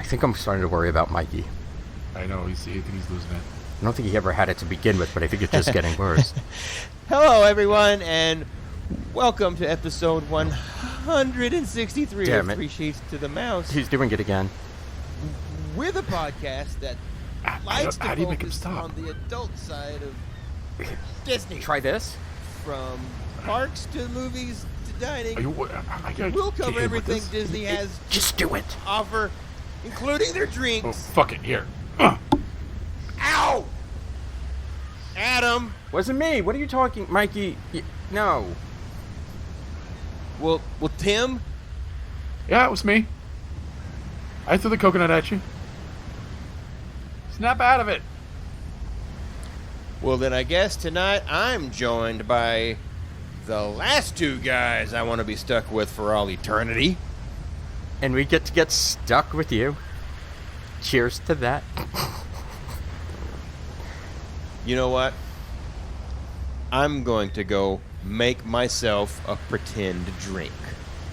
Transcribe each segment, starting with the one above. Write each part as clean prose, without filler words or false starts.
think I'm starting to worry about Mikey. I know, he's losing it. I don't think he ever had it to begin with, but I think it's just getting worse. Hello, everyone, and welcome to episode 163 Damn of it. Three Sheets to the Mouse. He's doing it again. With a podcast that likes to how do you make him focus stop? on the adult side of Disney. Try this. From parks to movies to dining. We'll We'll cover everything Disney has Just do it. to offer, including their Oh, drinks. fuck it, here. Ow! Adam! Wasn't me. What are you talking, Mikey? No. Well, Tim? Yeah, it was me. I threw the coconut at you. Snap out of it. Well, then I guess tonight I'm joined by the last two guys I want to be stuck with for all eternity. And we get to get stuck with you. Cheers to that. You know what? I'm going to go make myself a pretend drink.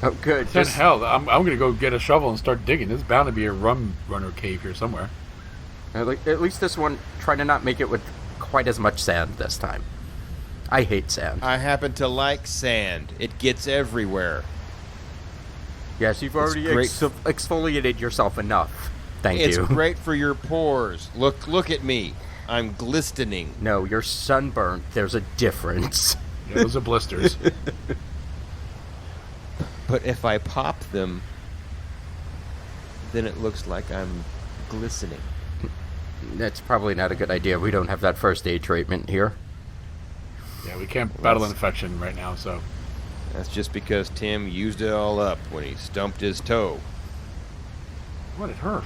Oh, good. Then hell, I'm going to go get a shovel and start digging. There's bound to be a rum runner cave here somewhere. At least this one, try to not make it with quite as much sand this time. I hate sand. I happen to like sand. It gets everywhere. Yes, you've already exfoliated yourself enough. Thank you. It's great for your pores. Look at me. I'm glistening. No, you're sunburnt. There's a difference. Yeah, those are blisters. But if I pop them, then it looks like I'm glistening. That's probably not a good idea. We don't have that first aid treatment here. Yeah, we can't battle infection right now, so. That's just because Tim used it all up when he stumped his toe. What, it hurt?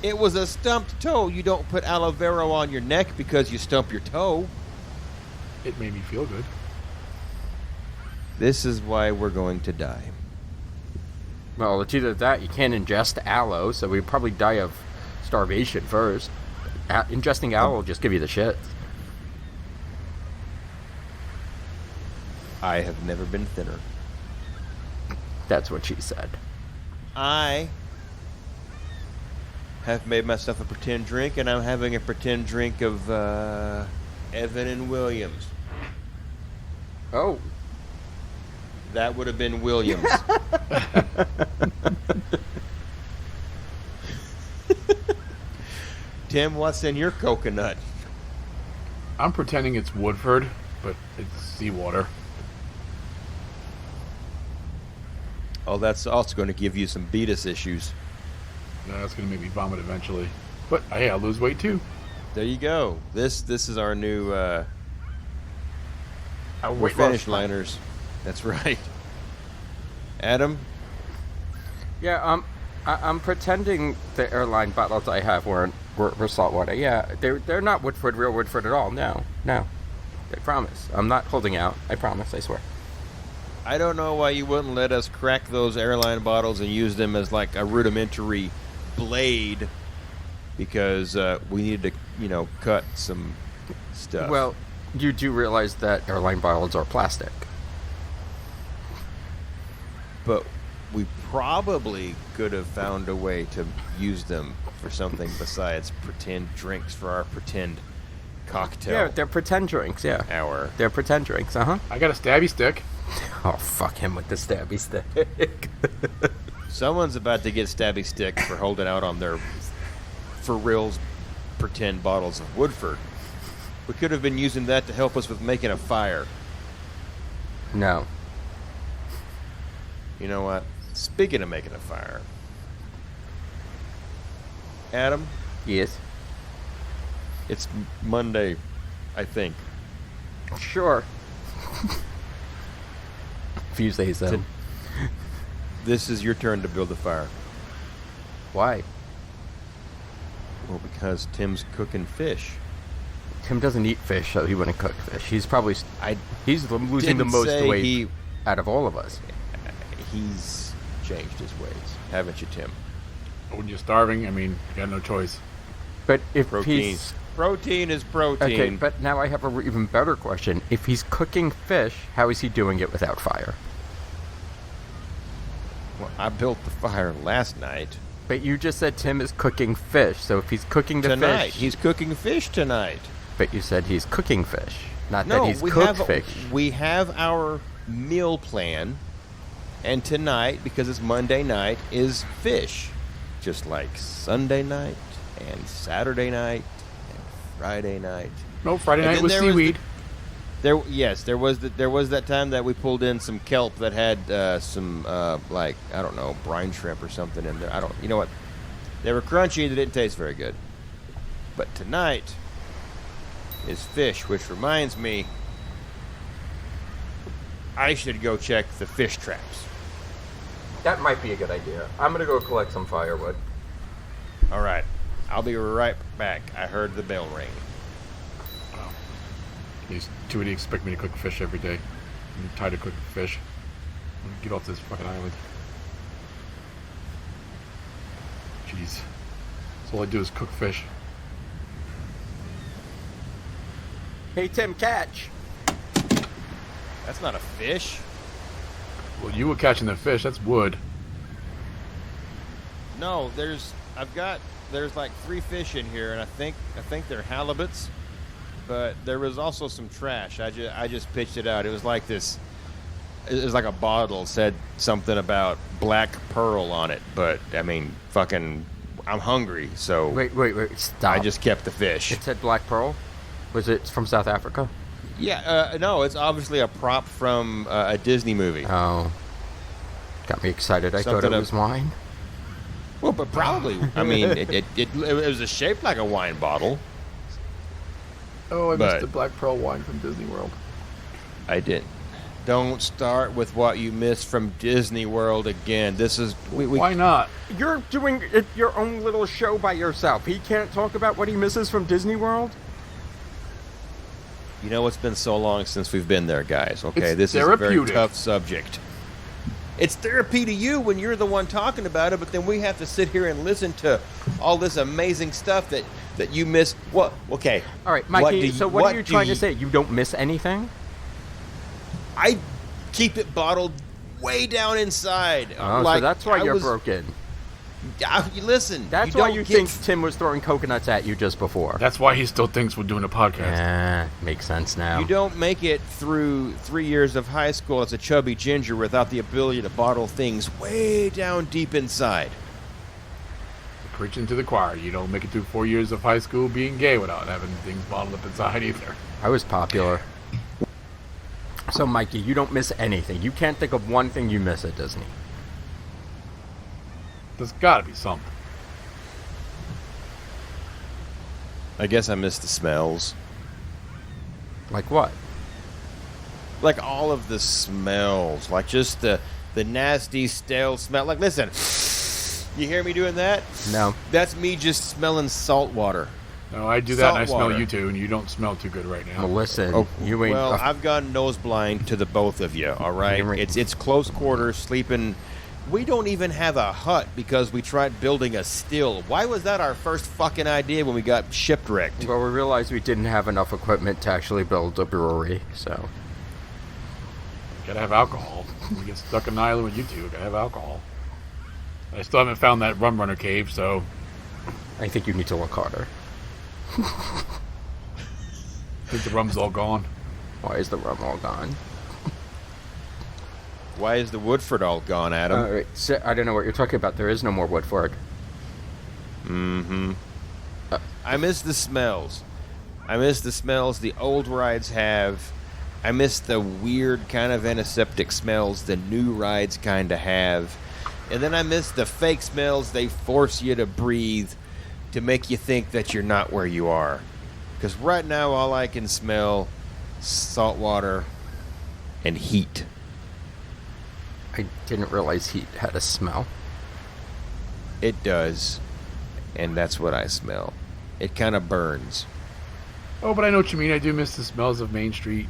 It was a stumped toe. You don't put aloe vera on your neck because you stump your toe. It made me feel good. This is why we're going to die. Well, it's either that, you can't ingest aloe, so we'd probably die of starvation first. Ingesting aloe will just give you the shit. I have never been thinner. That's what she said. I have made myself a pretend drink, and I'm having a pretend drink of Evan and Williams. Oh. That would have been Williams. Tim, what's in your coconut? I'm pretending it's Woodford, but it's seawater. Oh, that's also going to give you some beatus issues. No, that's going to make me vomit eventually. But, hey, I'll lose weight too. There you go. This is our new Our we're weight finish loss. liners. That's right. Adam? Yeah, I'm pretending the airline bottles I have were saltwater. Yeah, they're not Woodford, real Woodford at all. No. I promise. I'm not holding out. I promise, I swear. I don't know why you wouldn't let us crack those airline bottles and use them as like a rudimentary blade, because we need to, cut some stuff. Well, you do realize that airline bottles are plastic. But we probably could have found a way to use them for something besides pretend drinks for our pretend cocktail. Yeah, they're pretend drinks, yeah. Hour. They're pretend drinks, uh-huh. I got a stabby stick. Oh, fuck him with the stabby stick. Someone's about to get stabby stick for holding out on their for reals pretend bottles of Woodford. We could have been using that to help us with making a fire. No. You know what? Speaking of making a fire, Adam, Yes. it's Monday, I think. Sure. If you say so. This is your turn to build a fire. Why? Well, because Tim's cooking fish. Tim doesn't eat fish, so he wouldn't cook fish. He's probably he's losing the didn't most say weight out of all of us. He's changed his ways, haven't you, Tim? When you're starving, I mean, you got no choice. But if Protein. Protein is protein. Okay, but now I have a even better question. If he's cooking fish, how is he doing it without fire? Well, I built the fire last night. But you just said Tim is cooking fish, so if he's cooking the Tonight. fish... He's cooking fish tonight. But you said he's cooking fish, not No, that he's we cooked have fish. we have our meal plan, and tonight, because it's Monday night, is fish, just like Sunday night and Saturday night and Friday night. No, Friday And night then was there seaweed. There was that time that we pulled in some kelp that had some like, I don't know, brine shrimp or something in there. You know what? They were crunchy. They didn't taste very good. But tonight is fish, which reminds me, I should go check the fish traps. That might be a good idea. I'm going to go collect some firewood. All right, I'll be right back. I heard the bell ring. These two idiots expect me to cook fish every day. I'm tired of cooking fish. I'm gonna get off this fucking island. Jeez. So all I do is cook fish. Hey, Tim, catch. That's not a fish. Well, you were catching the fish. That's wood. No, there's like 3 fish in here, and I think they're halibuts. But there was also some trash. I just pitched it out. It was like this. It was like a bottle said something about black pearl on it. But I mean, fucking, I'm hungry, so Wait, stop. I just kept the fish. It said Black Pearl? Was it from South Africa? Yeah, no, it's obviously a prop from a Disney movie. Oh. Got me excited. I thought Something it was wine. Well, but probably. I mean, it was shaped like a wine bottle. Oh, I But- missed the Black Pearl wine from Disney World. I didn't. Don't start with what you missed from Disney World again. This is we Why not? You're doing your own little show by yourself. He can't talk about what he misses from Disney World? You know, it's been so long since we've been there, guys. Okay, It's this is a very therapeutic. tough subject. It's therapy to you when you're the one talking about it, but then we have to sit here and listen to all this amazing stuff that you miss. What? Okay. All right, Mikey, what are you trying to you say? You don't miss anything? I keep it bottled way down inside. Oh, Like, so that's why I you're was- broken. Listen. That's why don't you get think Tim was throwing coconuts at you just before. That's why he still thinks we're doing a podcast. Makes sense now. You don't make it through 3 years of high school as a chubby ginger without the ability to bottle things way down deep inside. Preaching to the choir. You don't make it through 4 years of high school being gay without having things bottled up inside either. I was popular. So, Mikey, you don't miss anything. You can't think of one thing you miss at Disney. There's got to be something. I guess I miss the smells. Like what? Like all of the smells. Like just the nasty, stale smell. Like, listen, you hear me doing that? No. That's me just smelling salt water. No, I do that and I Salt smell water. you too, and you don't smell too good right now. Well, listen, Oh, you ain't... well, I've gone nose blind to the both of you, all right? You're right. It's close quarters, sleeping. We don't even have a hut because we tried building a still. Why was that our first fucking idea when we got shipwrecked? Well, we realized we didn't have enough equipment to actually build a brewery, so... Gotta have alcohol. When we get stuck on an island with you two, gotta have alcohol. I still haven't found that rum runner cave, so I think you need to look harder. I think the rum's all gone. Why is the rum all gone? Why is the Woodford all gone, Adam? All right, so, I don't know what you're talking about. There is no more Woodford. I miss the smells. I miss the smells the old rides have. I miss the weird kind of antiseptic smells the new rides kind of have. And then I miss the fake smells they force you to breathe to make you think that you're not where you are. Because right now all I can smell is salt water and heat. I didn't realize heat had a smell. It does. And that's what I smell. It kind of burns. Oh, but I know what you mean. I do miss the smells of Main Street.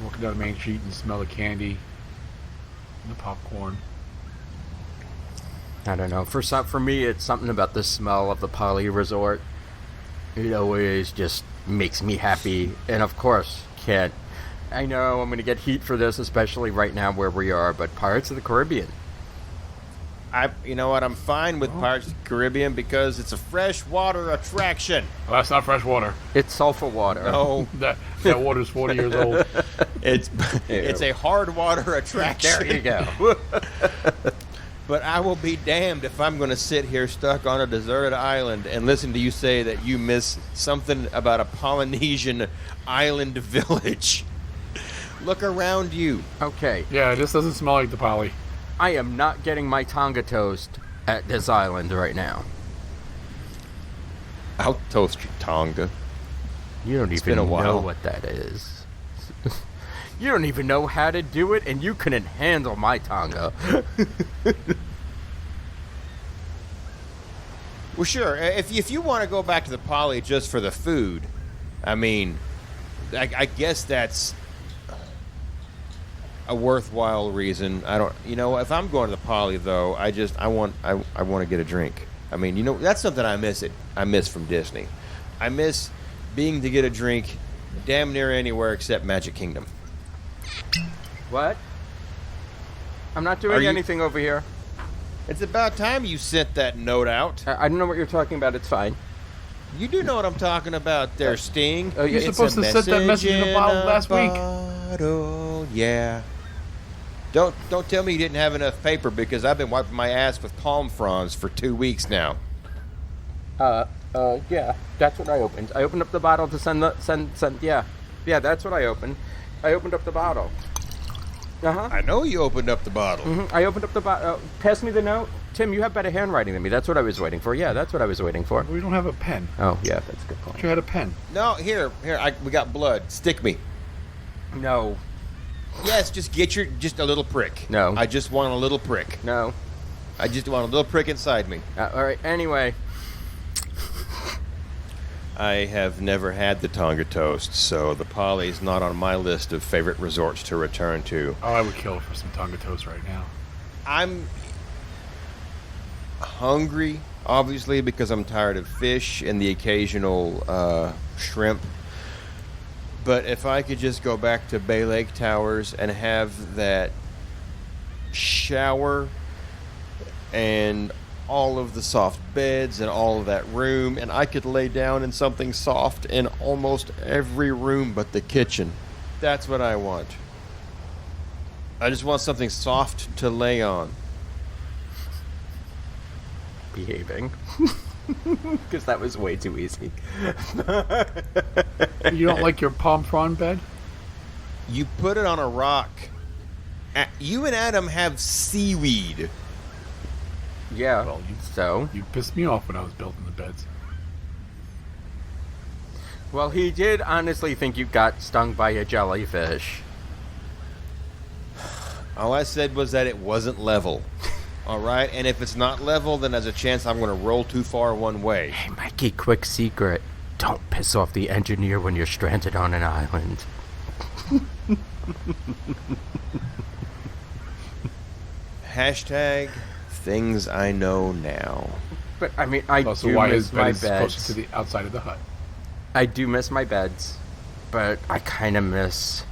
Walking down Main Street and smell the candy and the popcorn. I don't know. For me, it's something about the smell of the Poly Resort. It always just makes me happy. And of course, can't. I know I'm going to get heat for this, especially right now where we are, but Pirates of the Caribbean. You know what? I'm fine with Pirates of the Caribbean because it's a freshwater attraction. Well, that's not fresh water. It's sulfur water. No, That water's 40 years old. it's a hard water attraction. There you go. But I will be damned if I'm going to sit here stuck on a deserted island and listen to you say that you miss something about a Polynesian island village. Look around you. Okay. Yeah, this doesn't smell like the poly. I am not getting my Tonga toast at this island right now. I'll toast you, Tonga. You don't It's even been a while. know what that is. You don't even know how to do it, and you couldn't handle my Tonga. Well, sure. If you want to go back to the Poly just for the food, I mean, I guess that's a worthwhile reason. I don't, if I'm going to the Poly though, I want to get a drink. I mean, that's something I miss from Disney. I miss being to get a drink damn near anywhere except Magic Kingdom. What? I'm not doing anything over here. It's about time you sent that note out. I don't know what you're talking about. It's fine. You do know what I'm talking about there, Sting. Oh, yeah, You're it's supposed to set that message in the bottle last week. Bottle, yeah. Don't tell me you didn't have enough paper because I've been wiping my ass with palm fronds for 2 weeks now. Yeah, that's what I opened. I opened up the bottle to send, yeah. Yeah, that's what I opened. I opened up the bottle. Uh-huh. I know you opened up the bottle. I opened up the bottle. Pass me the note. Tim, you have better handwriting than me. That's what I was waiting for. Yeah, that's what I was waiting for. We don't have a pen. Oh, yeah, that's a good point. You had a pen. No, here, we got blood. Stick me. No. Yes, just a little prick. No. I just want a little prick. No. I just want a little prick inside me. All right, anyway. I have never had the Tonga toast, so the Poly's not on my list of favorite resorts to return to. Oh, I would kill for some Tonga toast right now. I'm hungry, obviously, because I'm tired of fish and the occasional shrimp. But if I could just go back to Bay Lake Towers and have that shower and all of the soft beds and all of that room, and I could lay down in something soft in almost every room but the kitchen. That's what I want. I just want something soft to lay on. Behaving. Because that was way too easy. You don't like your palm frond bed? You put it on a rock. You and Adam have seaweed. Yeah, Well, so? You pissed me off when I was building the beds. Well, he did honestly think you got stung by a jellyfish. All I said was that it wasn't level. All right? And if it's not level, then there's a chance I'm going to roll too far one way. Hey, Mikey, quick secret. Don't piss off the engineer when you're stranded on an island. Hashtag things I know now. But, I mean, I Also, do why his miss my bed is closer beds. to the outside of the hut. I do miss my beds. But I kind of miss...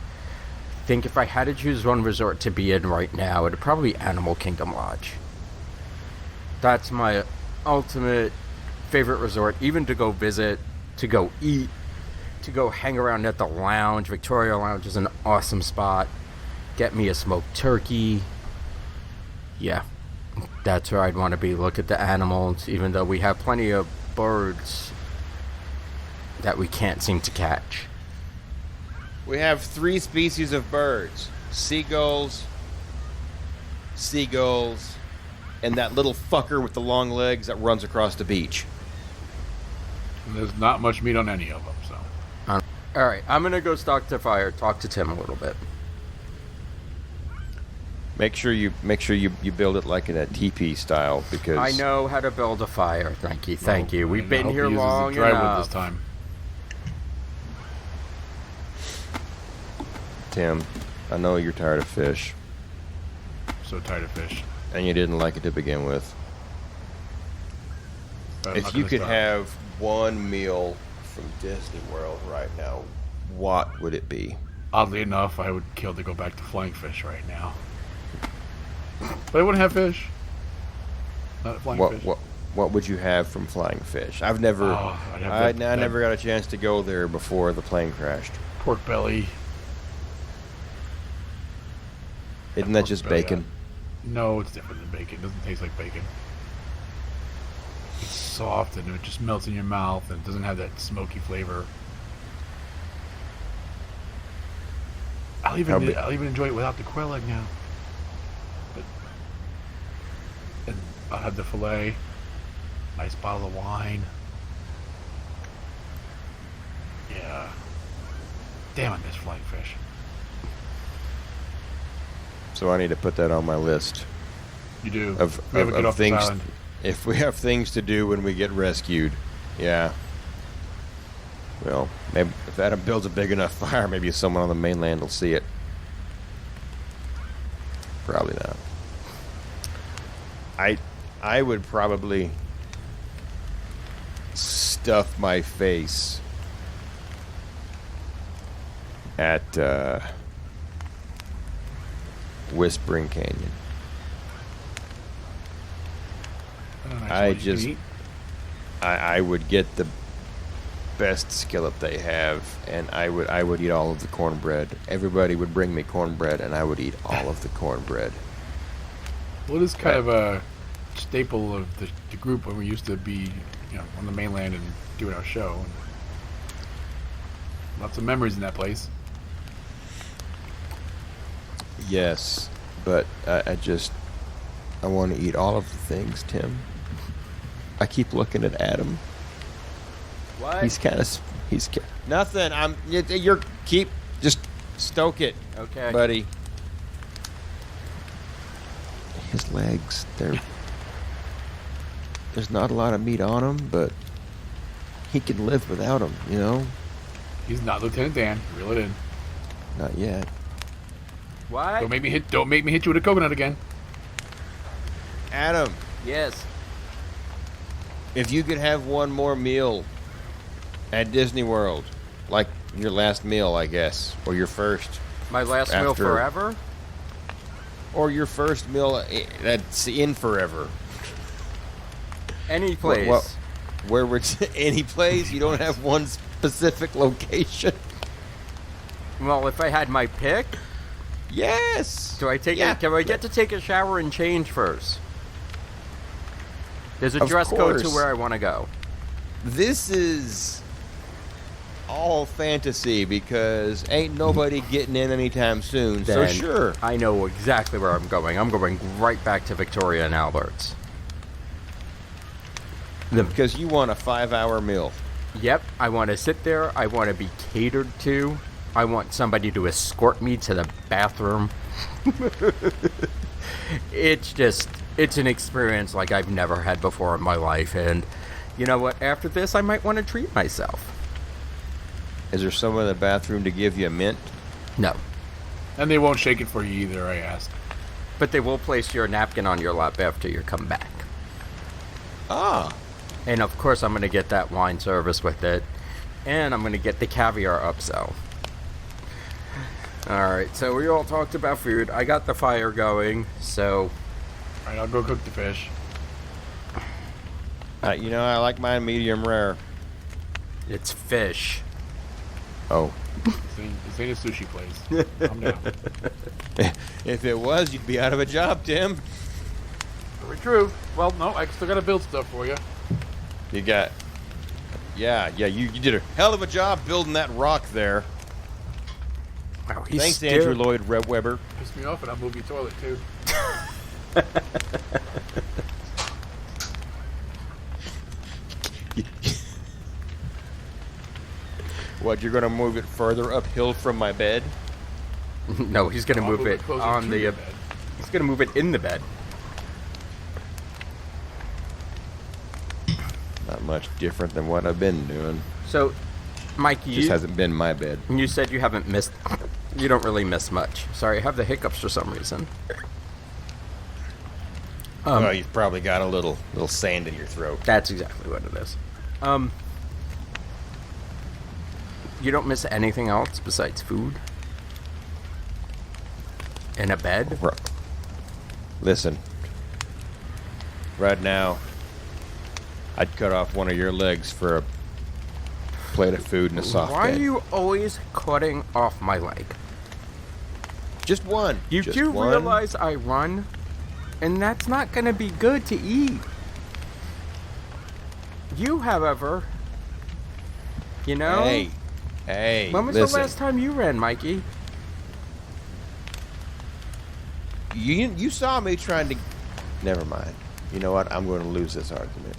think if I had to choose one resort to be in right now, it'd probably be Animal Kingdom Lodge. That's my ultimate favorite resort, even to go visit, to go eat, to go hang around at the lounge. Victoria Lounge is an awesome spot. Get me a smoked turkey. Yeah, that's where I'd want to be. Look at the animals, even though we have plenty of birds that we can't seem to catch. We have 3 species of birds. Seagulls, and that little fucker with the long legs that runs across the beach. And there's not much meat on any of them, so. All right, I'm gonna go talk to Tim a little bit. Make sure you build it like in a teepee style because I know how to build a fire. Thank you. We've And I been hope here he uses the long drywood enough. this time. Tim, I know you're tired of fish So tired of fish. and you didn't like it to begin with. But I'm If not you gonna could stop. have one meal from Disney World right now, what would it be? Oddly enough, I would kill to go back to flying fish right now. But I wouldn't have fish. not a flying What fish. what would you have from flying fish? I've never Oh, I'd have I that never got a chance to go there before the plane crashed. pork belly. Isn't that pork just belly, bacon? No, it's different than bacon. It doesn't taste like bacon. It's soft and it just melts in your mouth and it doesn't have that smoky flavor. I'll even enjoy it without the quail egg now. But and I'll have the fillet, nice bottle of wine. Yeah. Damn, I miss flying fish. So I need to put that on my list You do. of, we have a good of off this things. island. If we have things to do when we get rescued, yeah. Well, maybe if Adam builds a big enough fire, maybe someone on the mainland will see it. Probably not. I would probably stuff my face at Whispering Canyon. I would get the best skillet they have, and I would eat all of the cornbread. Everybody would bring me cornbread, and I would eat all of the cornbread. Well, it is kind of a staple of the group when we used to be, on the mainland and doing our show. And lots of memories in that place. Yes, but I want to eat all of the things, Tim. I keep looking at Adam. What? He's nothing. You're just stoke it. Okay. Buddy. His legs, there's not a lot of meat on them, but he can live without them, He's not Lieutenant Dan. Reel it in. Not yet. What? Don't make me hit you with a coconut again. Adam, Yes. if you could have one more meal at Disney World, like your last meal, I guess, or your first, My last meal After- forever? or your first meal that's in forever. Any place. Where would any place? You don't have one specific location. Well, if I had my pick, Yes. do I take Yeah. can I get to take a shower and change first? There's a Of dress code to course. where I want to go. This is all fantasy because ain't nobody getting in anytime soon. So Then sure. I know exactly where I'm going. I'm going right back to Victoria and Albert's. Because you want a 5-hour meal. Yep, I want to sit there. I want to be catered to. I want somebody to escort me to the bathroom. It's an experience like I've never had before in my life. And you know what? After this, I might want to treat myself. Is there someone in the bathroom to give you a mint? No. And they won't shake it for you either, I asked. But they will place your napkin on your lap after you come back. Ah. And of course, I'm going to get that wine service with it. And I'm going to get the caviar upsell. Alright, so we all talked about food. I got the fire going, so... Alright, I'll go cook the fish. I like mine medium rare. It's fish. Oh. This ain't a sushi place. Calm down. If it was, you'd be out of a job, Tim. Very true. Well, no, I still got to build stuff for you. You got... Yeah, you did a hell of a job building that rock there. Wow, he's Thanks, scared. Andrew Lloyd Webber. Piss me off and I'll move your toilet too. What, you're going to move it further uphill from my bed? No, he's going to I'll move it closer on to the... your bed. He's going to move it in the bed. Not much different than what I've been doing. So, Mike, Just hasn't been my bed. you said you haven't missed... You don't really miss much. Sorry, I have the hiccups for some reason. Well, you've probably got a little sand in your throat. That's exactly what it is. You don't miss anything else besides food? And a bed? Listen, right now, I'd cut off one of your legs for a plate of food and a soft Why bed. are you always cutting off my leg? Just one. You Just do one. realize I run, and that's not going to be good to eat. You, however, you know? Hey, When was listen. the last time you ran, Mikey? You saw me trying to... Never mind. You know what? I'm going to lose this argument.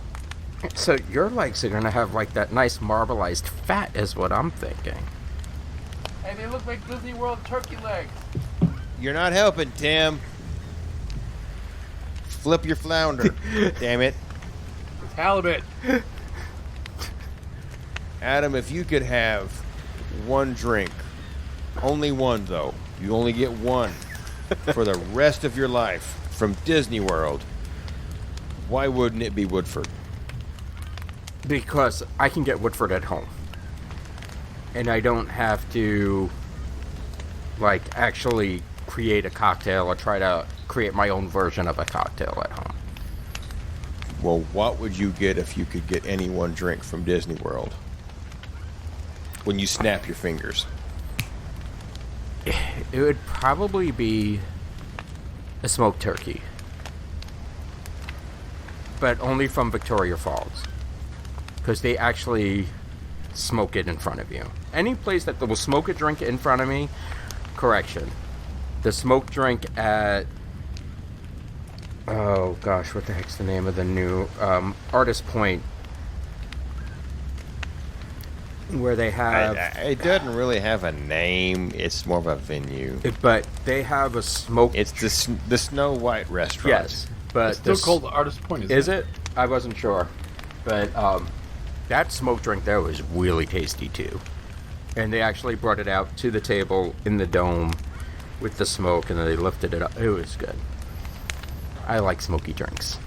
So your legs are going to have like that nice marbleized fat is what I'm thinking. Hey, they look like Disney World turkey legs. You're not helping, Tim. Flip your flounder. Damn it. It's halibut. Adam, if you could have one drink, only one though, you only get one for the rest of your life from Disney World, why wouldn't it be Woodford? Because I can get Woodford at home. And I don't have to, like, actually create a cocktail or try to create my own version of a cocktail at home. Well, what would you get if you could get any one drink from Disney World? When you snap your fingers. It would probably be a smoked turkey. But only from Victoria Falls. Because they actually smoke it in front of you. Any place that will smoke a drink in front of me, correction. The smoked drink at... Oh gosh, what the heck's the name of the new... Artist Point. Where they have... It doesn't really have a name. It's more of a venue. But they have a smoked... It's the Snow White restaurant. Yes, but... It's still called the Artist Point, isn't Is it? I wasn't sure. But that smoked drink there was really tasty too. And they actually brought it out to the table in the dome with the smoke, and then they lifted it up. It was good. I like smoky drinks.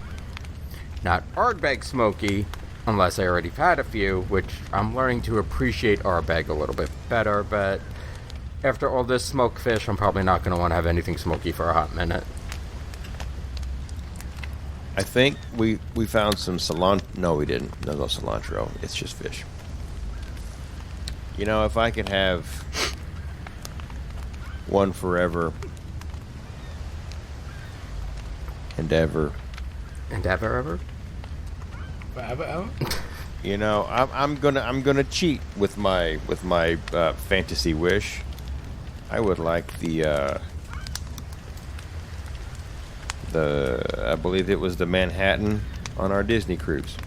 Not Ardbeg smoky, unless I already had a few, which I'm learning to appreciate Ardbeg a little bit better, but after all this smoked fish, I'm probably not going to want to have anything smoky for a hot minute. I think we found some cilantro. No, we didn't. No cilantro. It's just fish. You know, if I could have one forever and ever. And ever? Forever? You know, I'm gonna cheat with my fantasy wish. I would like the I believe it was the Manhattan on our Disney cruise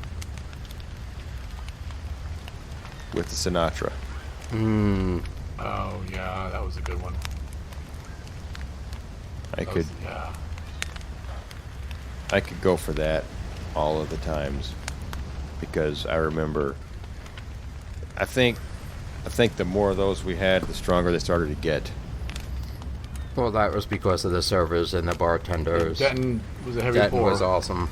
with the Sinatra. Oh, yeah, that was a good one. I could go for that all of the times because I remember. I think the more of those we had, the stronger they started to get. Well, that was because of the servers and the bartenders. Denton was a heavy Denton pour. was awesome.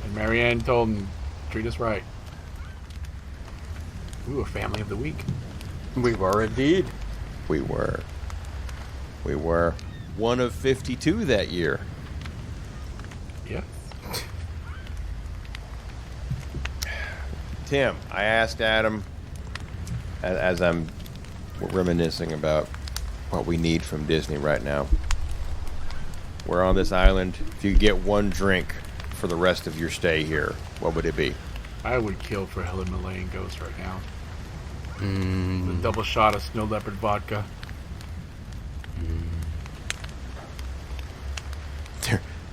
And Marianne told him, treat us right. We were family of the week. We were indeed. We were one of 52 that year. Yeah. Tim, I asked Adam, as I'm reminiscing about what we need from Disney right now. We're on this island. If you get one drink for the rest of your stay here, what would it be? I would kill for Helen Malayan Ghost right now. The double shot of Snow Leopard vodka.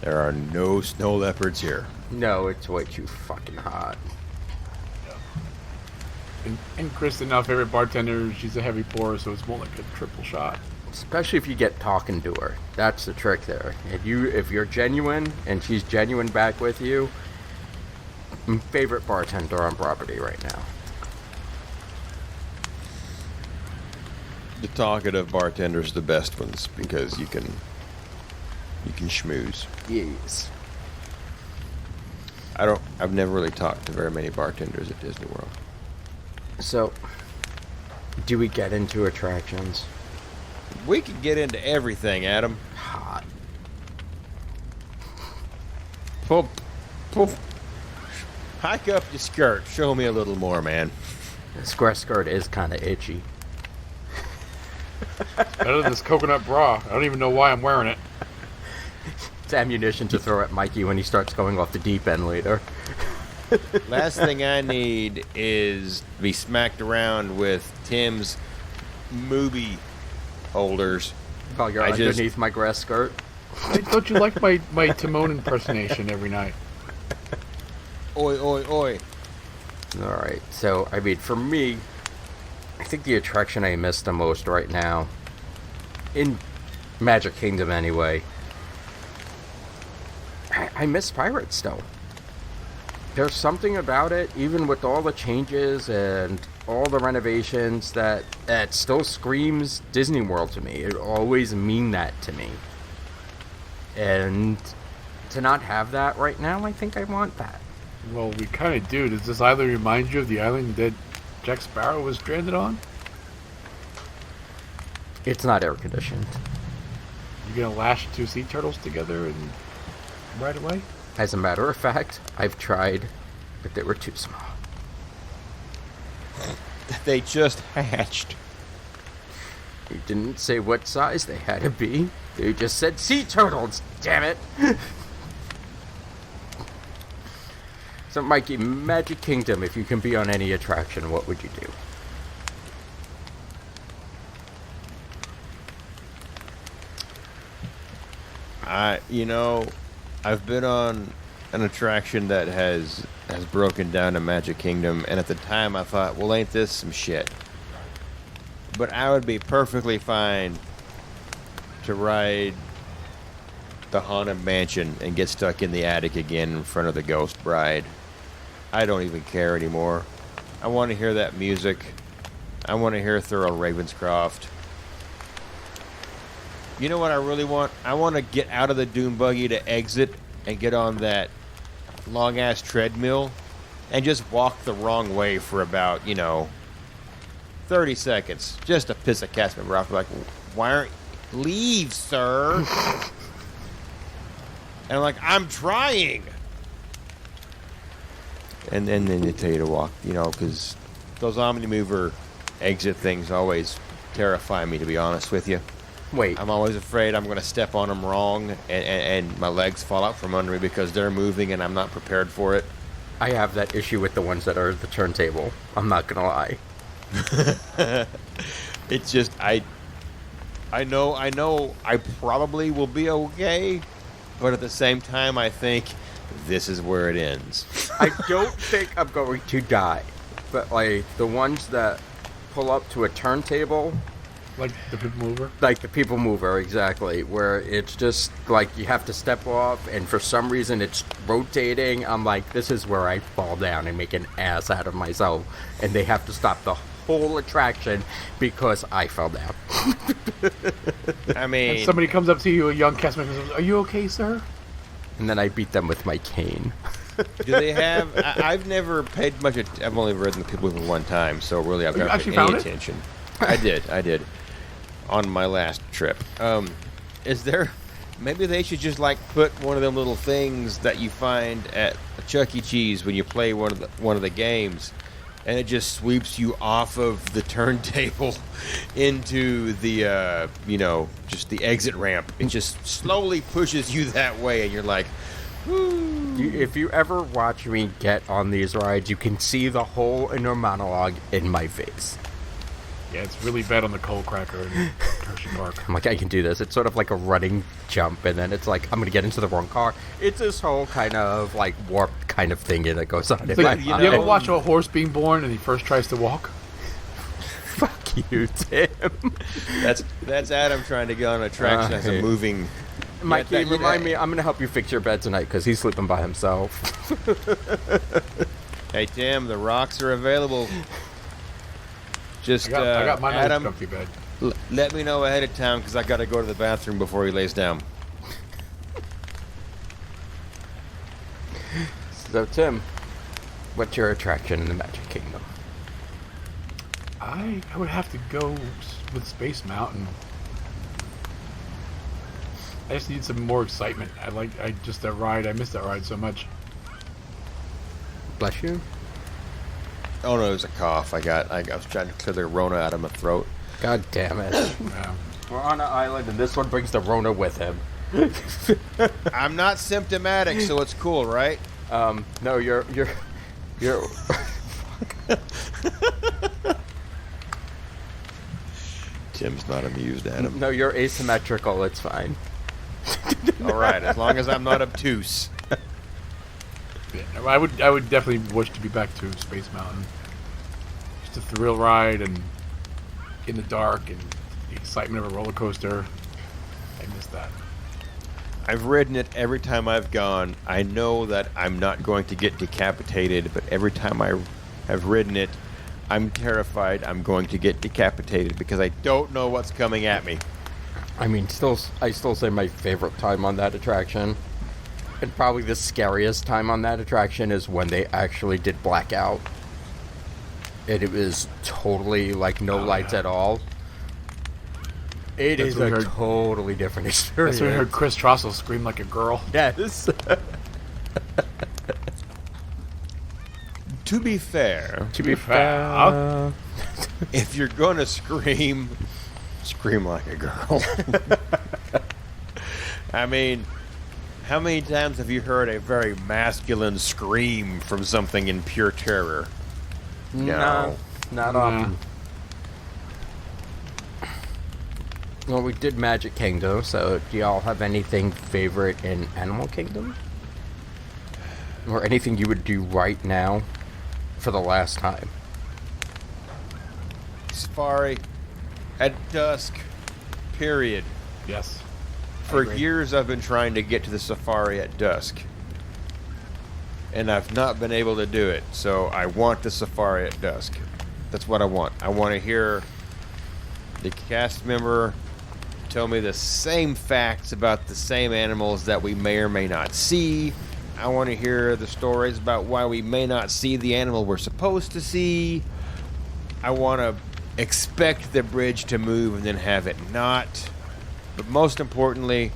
There are no snow leopards here. No, it's way too fucking hot. And Kristen, our favorite bartender, she's a heavy pourer, so it's more like a triple shot. Especially if you get talking to her. That's the trick there. If you're genuine and she's genuine back with you, favorite bartender on property right now. The talkative bartenders are the best ones because you can schmooze. Yes. I've never really talked to very many bartenders at Disney World. So, do we get into attractions? We could get into everything, Adam. Hot. Pull. Hike up your skirt. Show me a little more, man. The square skirt is kind of itchy. Better than this coconut bra. I don't even know why I'm wearing it. It's ammunition to throw at Mikey when he starts going off the deep end later. Last thing I need is to be smacked around with Tim's movie holders. While you're underneath my grass skirt. Hey, don't you like my Timon impersonation every night? Oi, oi, oi. Alright, so, I mean, for me, I think the attraction I miss the most right now, in Magic Kingdom anyway, I miss Pirates still. There's something about it, even with all the changes and all the renovations, that still screams Disney World to me. It always mean that to me. And to not have that right now, I think I want that. Well, we kind of do. Does this island remind you of the island that Jack Sparrow was stranded on? It's not air conditioned. You gonna lash two sea turtles together and right away? As a matter of fact, I've tried, but they were too small. They just hatched. They didn't say what size they had to be. They just said sea turtles, damn it! So, Mikey, Magic Kingdom, if you can be on any attraction, what would you do? I've been on an attraction that has broken down to Magic Kingdom, and at the time I thought, well, ain't this some shit? But I would be perfectly fine to ride the Haunted Mansion and get stuck in the attic again in front of the Ghost Bride. I don't even care anymore. I want to hear that music. I want to hear Thurl Ravenscroft. You know what I really want? I want to get out of the Doom Buggy to exit and get on that long-ass treadmill and just walk the wrong way for about, 30 seconds. Just to piss a cast member off. Like, why aren't you... Leave, sir! And I'm like, I'm trying! And then they tell you to walk, because those Omnimover exit things always terrify me, to be honest with you. Wait. I'm always afraid I'm going to step on them wrong and my legs fall out from under me because they're moving and I'm not prepared for it. I have that issue with the ones that are the turntable. I'm not going to lie. It's just, I know I probably will be okay, but at the same time I think this is where it ends. I don't think I'm going to die, but like the ones that pull up to a turntable, like the People Mover? Like the People Mover, exactly, where it's just like you have to step off and for some reason it's rotating. I'm like, this is where I fall down and make an ass out of myself, and they have to stop the whole attraction because I fell down. I mean, and somebody comes up to you, a young cast member, says, "Are you okay, sir?" And then I beat them with my cane. Do they have... I've never paid much... I've only ridden the People Mover one time, so really I've not paid any attention. I did. On my last trip. Is there... Maybe they should just, put one of them little things that you find at Chuck E. Cheese when you play one of the games, and it just sweeps you off of the turntable into the, just the exit ramp. It just slowly pushes you that way, and you're like... If you ever watch me get on these rides, you can see the whole inner monologue in my face. Yeah, it's really bad on the cold cracker in Hershey Park. I'm like, I can do this. It's sort of like a running jump, and then it's like, I'm going to get into the wrong car. It's this whole kind of, warped kind of thing that goes on in my mind. You ever watch a horse being born and he first tries to walk? Fuck you, Tim. That's Adam trying to get on a traction as a moving... Mikey, remind me, I'm going to help you fix your bed tonight because he's sleeping by himself. Hey, Tim, the rocks are available. Just, I got my Adam, nice comfy bed. Let me know ahead of time because I got to go to the bathroom before he lays down. So, Tim, what's your attraction in the Magic Kingdom? I would have to go with Space Mountain. I just need some more excitement. That ride. I missed that ride so much. Bless you. Oh no, it was a cough. I was trying to clear the Rona out of my throat. God damn it. Yeah. We're on an island, and this one brings the Rona with him. I'm not symptomatic, so it's cool, right? No, you're. Tim's not amused at him. No, you're asymmetrical. It's fine. All right, as long as I'm not obtuse. Yeah, I would definitely wish to be back to Space Mountain. Just a thrill ride and in the dark and the excitement of a roller coaster. I miss that. I've ridden it every time I've gone. I know that I'm not going to get decapitated, but every time I have ridden it, I'm terrified I'm going to get decapitated because I don't know what's coming at me. I mean, I still say my favorite time on that attraction, and probably the scariest time on that attraction is when they actually did blackout. And it was totally like no lights at all. It is a totally different experience. That's when we heard Chris Trossel scream like a girl. Yes. To be fair, if you're going to scream like a girl. I mean, how many times have you heard a very masculine scream from something in pure terror? No. Not often. Well, we did Magic Kingdom, so do y'all have anything favorite in Animal Kingdom? Or anything you would do right now for the last time? Safari at dusk, period. Yes. For years I've been trying to get to the safari at dusk. And I've not been able to do it, so I want the safari at dusk. That's what I want. I want to hear the cast member tell me the same facts about the same animals that we may or may not see. I want to hear the stories about why we may not see the animal we're supposed to see. I want to expect the bridge to move and then have it not. But most importantly,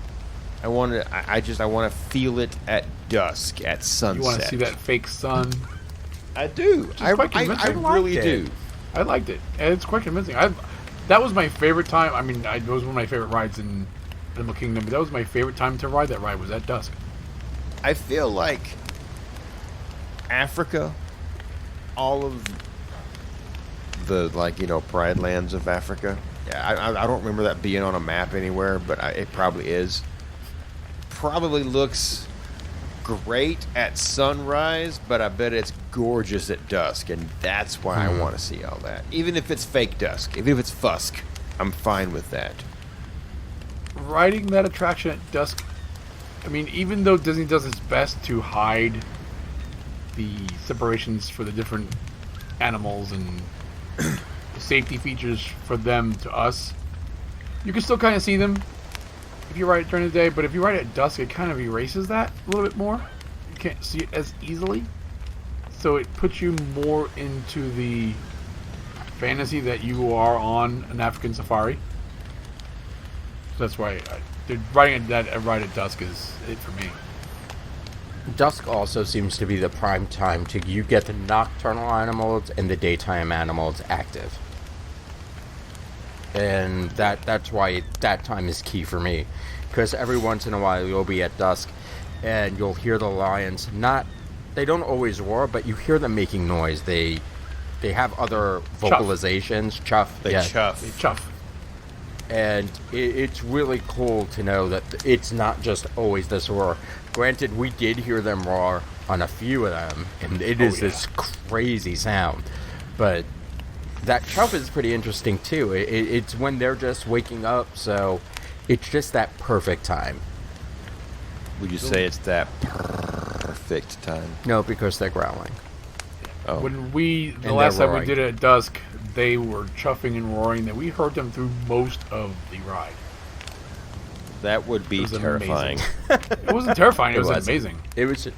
I want to feel it at dusk, at sunset. You want to see that fake sun? I do. I really do. I liked it. And it's quite convincing. That was my favorite time. I mean, it was one of my favorite rides in Animal Kingdom, but that was my favorite time to ride that ride was at dusk. I feel like Africa, all of the, Pride Lands of Africa. Yeah, I don't remember that being on a map anywhere, but it probably is. Probably looks great at sunrise, but I bet it's gorgeous at dusk, and that's why I want to see all that. Even if it's fake dusk, even if it's fusk, I'm fine with that. Riding that attraction at dusk, I mean, even though Disney does its best to hide the separations for the different animals and the safety features for them to us, you can still kind of see them if you ride it during the day, but if you ride it at dusk, it kind of erases that a little bit more. You can't see it as easily. So it puts you more into the fantasy that you are on an African safari. So that's why riding that ride at dusk is it for me. Dusk also seems to be the prime time you get the nocturnal animals and the daytime animals active. And that's why that time is key for me. Because every once in a while you'll be at dusk and you'll hear the lions. They don't always roar, but you hear them making noise. They have other vocalizations. Chuff. They chuff. They chuff. And it's really cool to know that it's not just always this roar. Granted, we did hear them roar on a few of them, and it is this crazy sound. But that chuff is pretty interesting, too. It's when they're just waking up, so it's just that perfect time. Would you say it's that perfect time? No, because they're growling. Oh. When the last time we did it at dusk, they were chuffing and roaring that we heard them through most of the ride. That would be terrifying. It wasn't terrifying. It was amazing. It was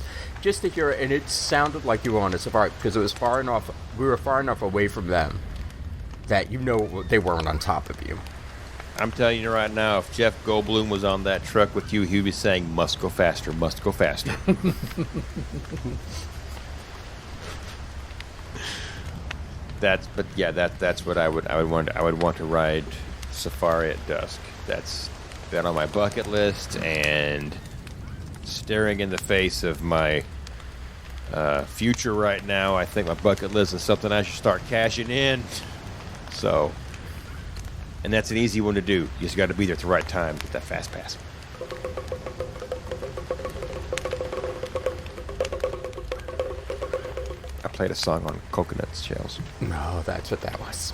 just to hear it, and it sounded like you were on a safari because it was far enough. We were far enough away from them that they weren't on top of you. I'm telling you right now, if Jeff Goldblum was on that truck with you, he'd be saying, "Must go faster, must go faster." That's what I would want to ride safari at dusk. That's been on my bucket list, and staring in the face of my future right now, I think my bucket list is something I should start cashing in. So, and that's an easy one to do. You just got to be there at the right time with that fast pass. I played a song on coconut shells. No, that's what that was.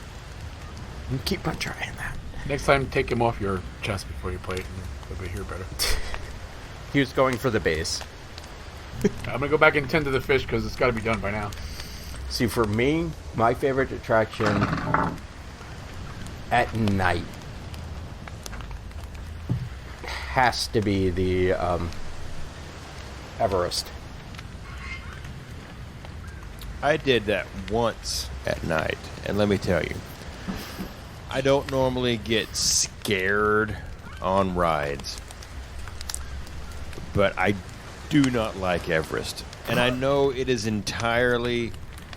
You keep on trying that. Next time, take him off your chest before you play it, and they'll hear better. He was going for the base. I'm gonna go back and tend to the fish because it's got to be done by now. See, for me, my favorite attraction at night has to be the Everest. I did that once at night, and let me tell you, I don't normally get scared on rides, but I do not like Everest. And I know it is entirely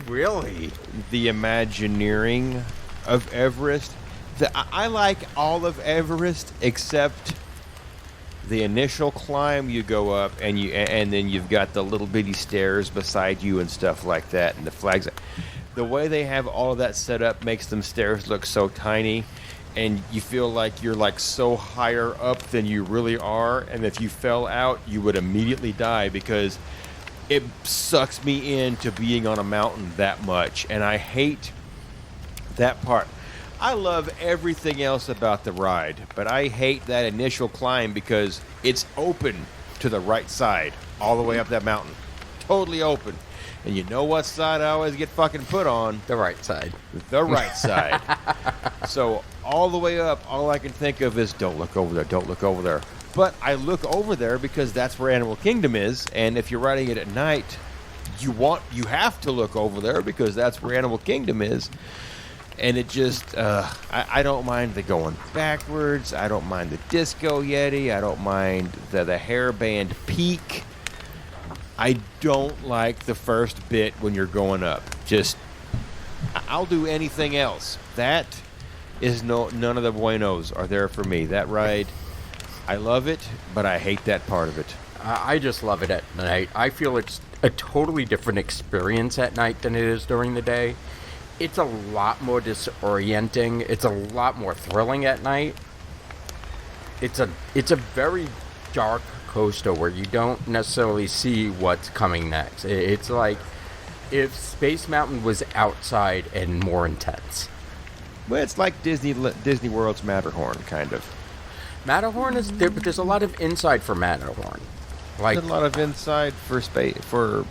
Really? the Imagineering of Everest. I like all of Everest except the initial climb. You go up and then you've got the little bitty stairs beside you and stuff like that, and the flags. The way they have all of that set up makes them stairs look so tiny, and you feel like you're like so higher up than you really are, and if you fell out you would immediately die because it sucks me into being on a mountain that much, and I hate that part. I love everything else about the ride, but I hate that initial climb because it's open to the right side all the way up that mountain. Totally open. And you know what side I always get fucking put on? The right side. The right side. So all the way up, all I can think of is don't look over there, don't look over there. But I look over there because that's where Animal Kingdom is, and if you're riding it at night, you have to look over there because that's where Animal Kingdom is. And it just, I don't mind the going backwards. I don't mind the Disco Yeti. I don't mind the hairband peak. I don't like the first bit when you're going up. Just, I'll do anything else. That is none of the buenos are there for me. That ride, I love it, but I hate that part of it. I just love it at night. I feel it's a totally different experience at night than it is during the day. It's a lot more disorienting. It's a lot more thrilling at night. It's a very dark coaster where you don't necessarily see what's coming next. It's like if Space Mountain was outside and more intense. Well, it's like Disney World's Matterhorn, kind of. Matterhorn is there, but there's a lot of inside for Matterhorn. Like There's a lot of inside for space for.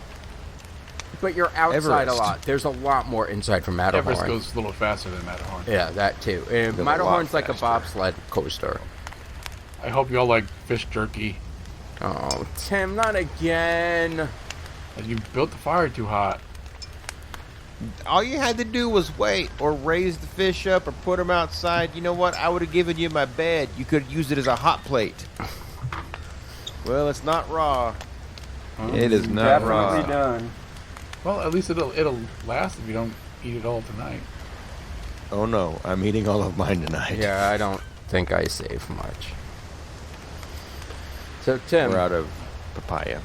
But you're outside Everest. a lot. There's a lot more inside from Matterhorn. Everest goes a little faster than Matterhorn. Yeah, that too. And Goes a Matterhorn's lot like a faster. bobsled coaster. I hope you all like fish jerky. Oh, Tim, not again. And you built the fire too hot. All you had to do was wait, or raise the fish up, or put them outside. You know what? I would have given you my bed. You could have used it as a hot plate. Well, it's not raw. It is not raw. Definitely done. Well, at least it'll last if you don't eat it all tonight. Oh no, I'm eating all of mine tonight. Yeah, I don't think I save much. So, Tim, We're out of papaya.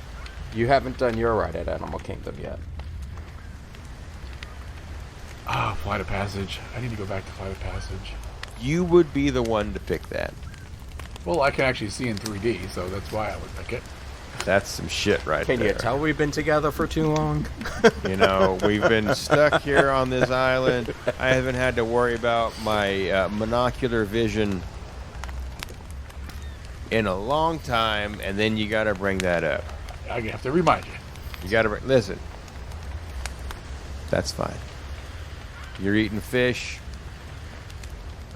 you haven't done your ride at Animal Kingdom yet. Ah, Flight of Passage. I need to go back to Flight of Passage. You would be the one to pick that. Well, I can actually see in 3D, so that's why I would pick it. That's some shit right Can there. you tell we've been together for too long? You know, we've been stuck here on this island. I haven't had to worry about my monocular vision in a long time, and then you got to bring that up. I have to remind you. You got to listen. That's fine. You're eating fish.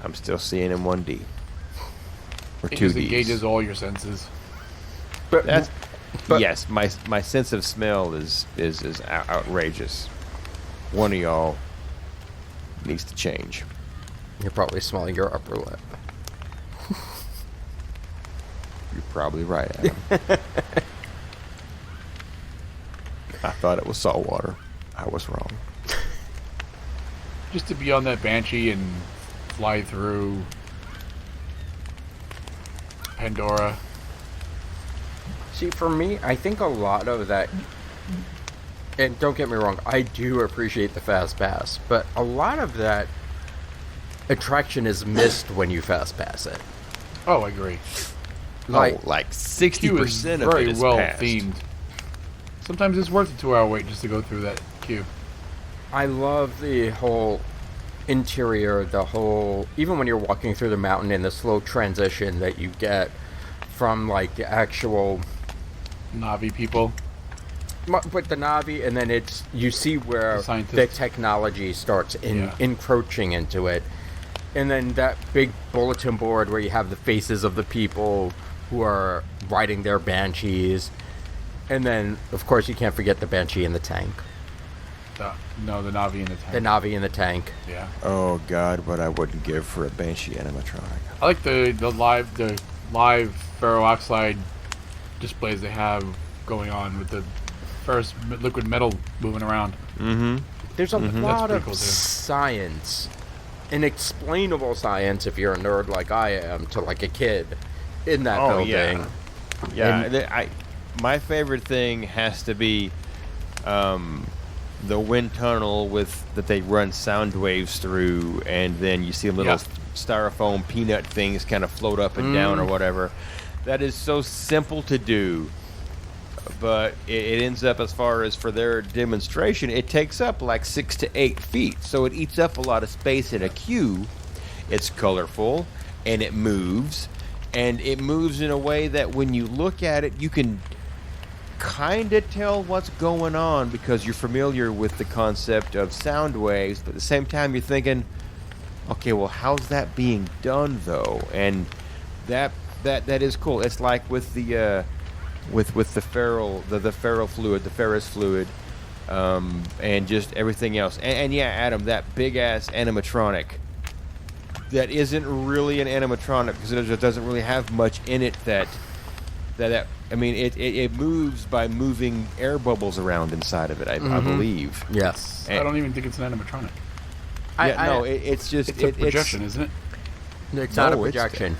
I'm still seeing in 1D or It just 2D. engages all your senses. But, That's but- yes. My sense of smell is outrageous. One of y'all needs to change. You're probably smelling your upper lip. probably right, Adam. I thought it was salt water. I was wrong. Just to be on that Banshee and fly through Pandora. See, for me, I think a lot of that, and don't get me wrong, I do appreciate the fast pass, but a lot of that attraction is missed when you fast pass it. Oh, I agree. Like, Like Queue is 60% of it very is well passed. themed. Sometimes it's worth a 2-hour wait just to go through that queue. I love the whole interior, the whole, even when you're walking through the mountain and the slow transition that you get from like the actual, Navi people. but the Navi, and then it's, you see where The scientists. the technology starts encroaching into it. And then that big bulletin board where you have the faces of the people who are riding their banshees. And then, of course, you can't forget the banshee in the tank. The Navi in the tank. The Navi in the tank. Yeah. Oh God, what I wouldn't give for a Banshee animatronic. I like the live ferroxide displays they have going on with the first liquid metal moving around. Mm-hmm. There's a lot That's pretty of cool, too. science, inexplainable science if you're a nerd like I am, to like a kid in that Oh, building. Yeah, And- my favorite thing has to be the wind tunnel that they run sound waves through, and then you see little styrofoam peanut things kind of float up and down or whatever. That is so simple to do, but it ends up, as far as for their demonstration, it takes up like 6 to 8 feet, so it eats up a lot of space in a queue. It's colorful, and it moves in a way that when you look at it, you can kind of tell what's going on because you're familiar with the concept of sound waves, but at the same time you're thinking, okay, well, how's that being done though? And that is cool. It's like with the with the ferrous fluid, and just everything else. And yeah, Adam, that big ass animatronic that isn't really an animatronic because it doesn't really have much in it that I mean, it moves by moving air bubbles around inside of it, I believe. Yes. I don't even think it's an animatronic. It's just It's a projection, isn't it? It's not a No, it's- projection.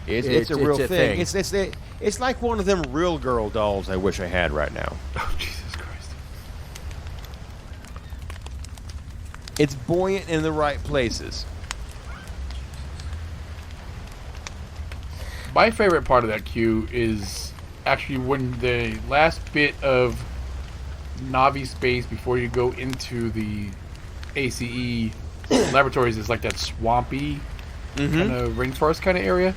It's a real it's a thing. thing. It's like one of them real girl dolls I wish I had right now. Oh, Jesus Christ. It's buoyant in the right places. My favorite part of that queue is actually when the last bit of Navi space before you go into the ACE laboratories is like that swampy kind of rainforest kind of area.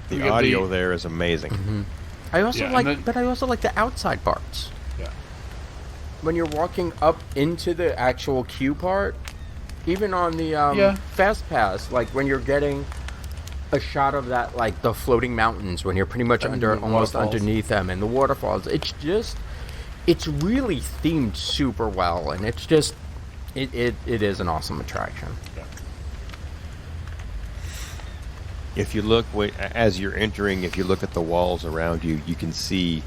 The You get audio there is amazing. I also Yeah, like, and then- but I also like the outside parts. Yeah. When you're walking up into the actual queue part, even on the fast pass, like when you're getting a shot of that, like the floating mountains, when you're pretty much And under, the almost waterfalls. underneath them, and the waterfalls. It's really themed super well, and it's just, it is an awesome attraction. If you look as you're entering, if you look at the walls around you, you can see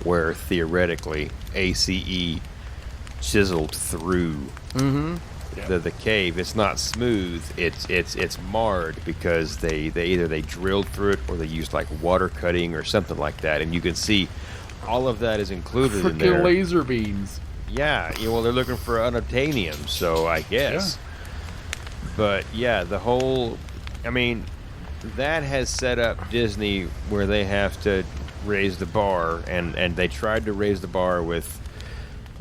where theoretically ACE chiseled through the cave. It's not smooth. It's marred because they either drilled through it or they used like water cutting or something like that, and you can see all of that is included in there. Freaking laser beams. Yeah, well, they're looking for unobtainium, so I guess. But yeah, the whole, I mean, that has set up Disney where they have to raise the bar, and they tried to raise the bar with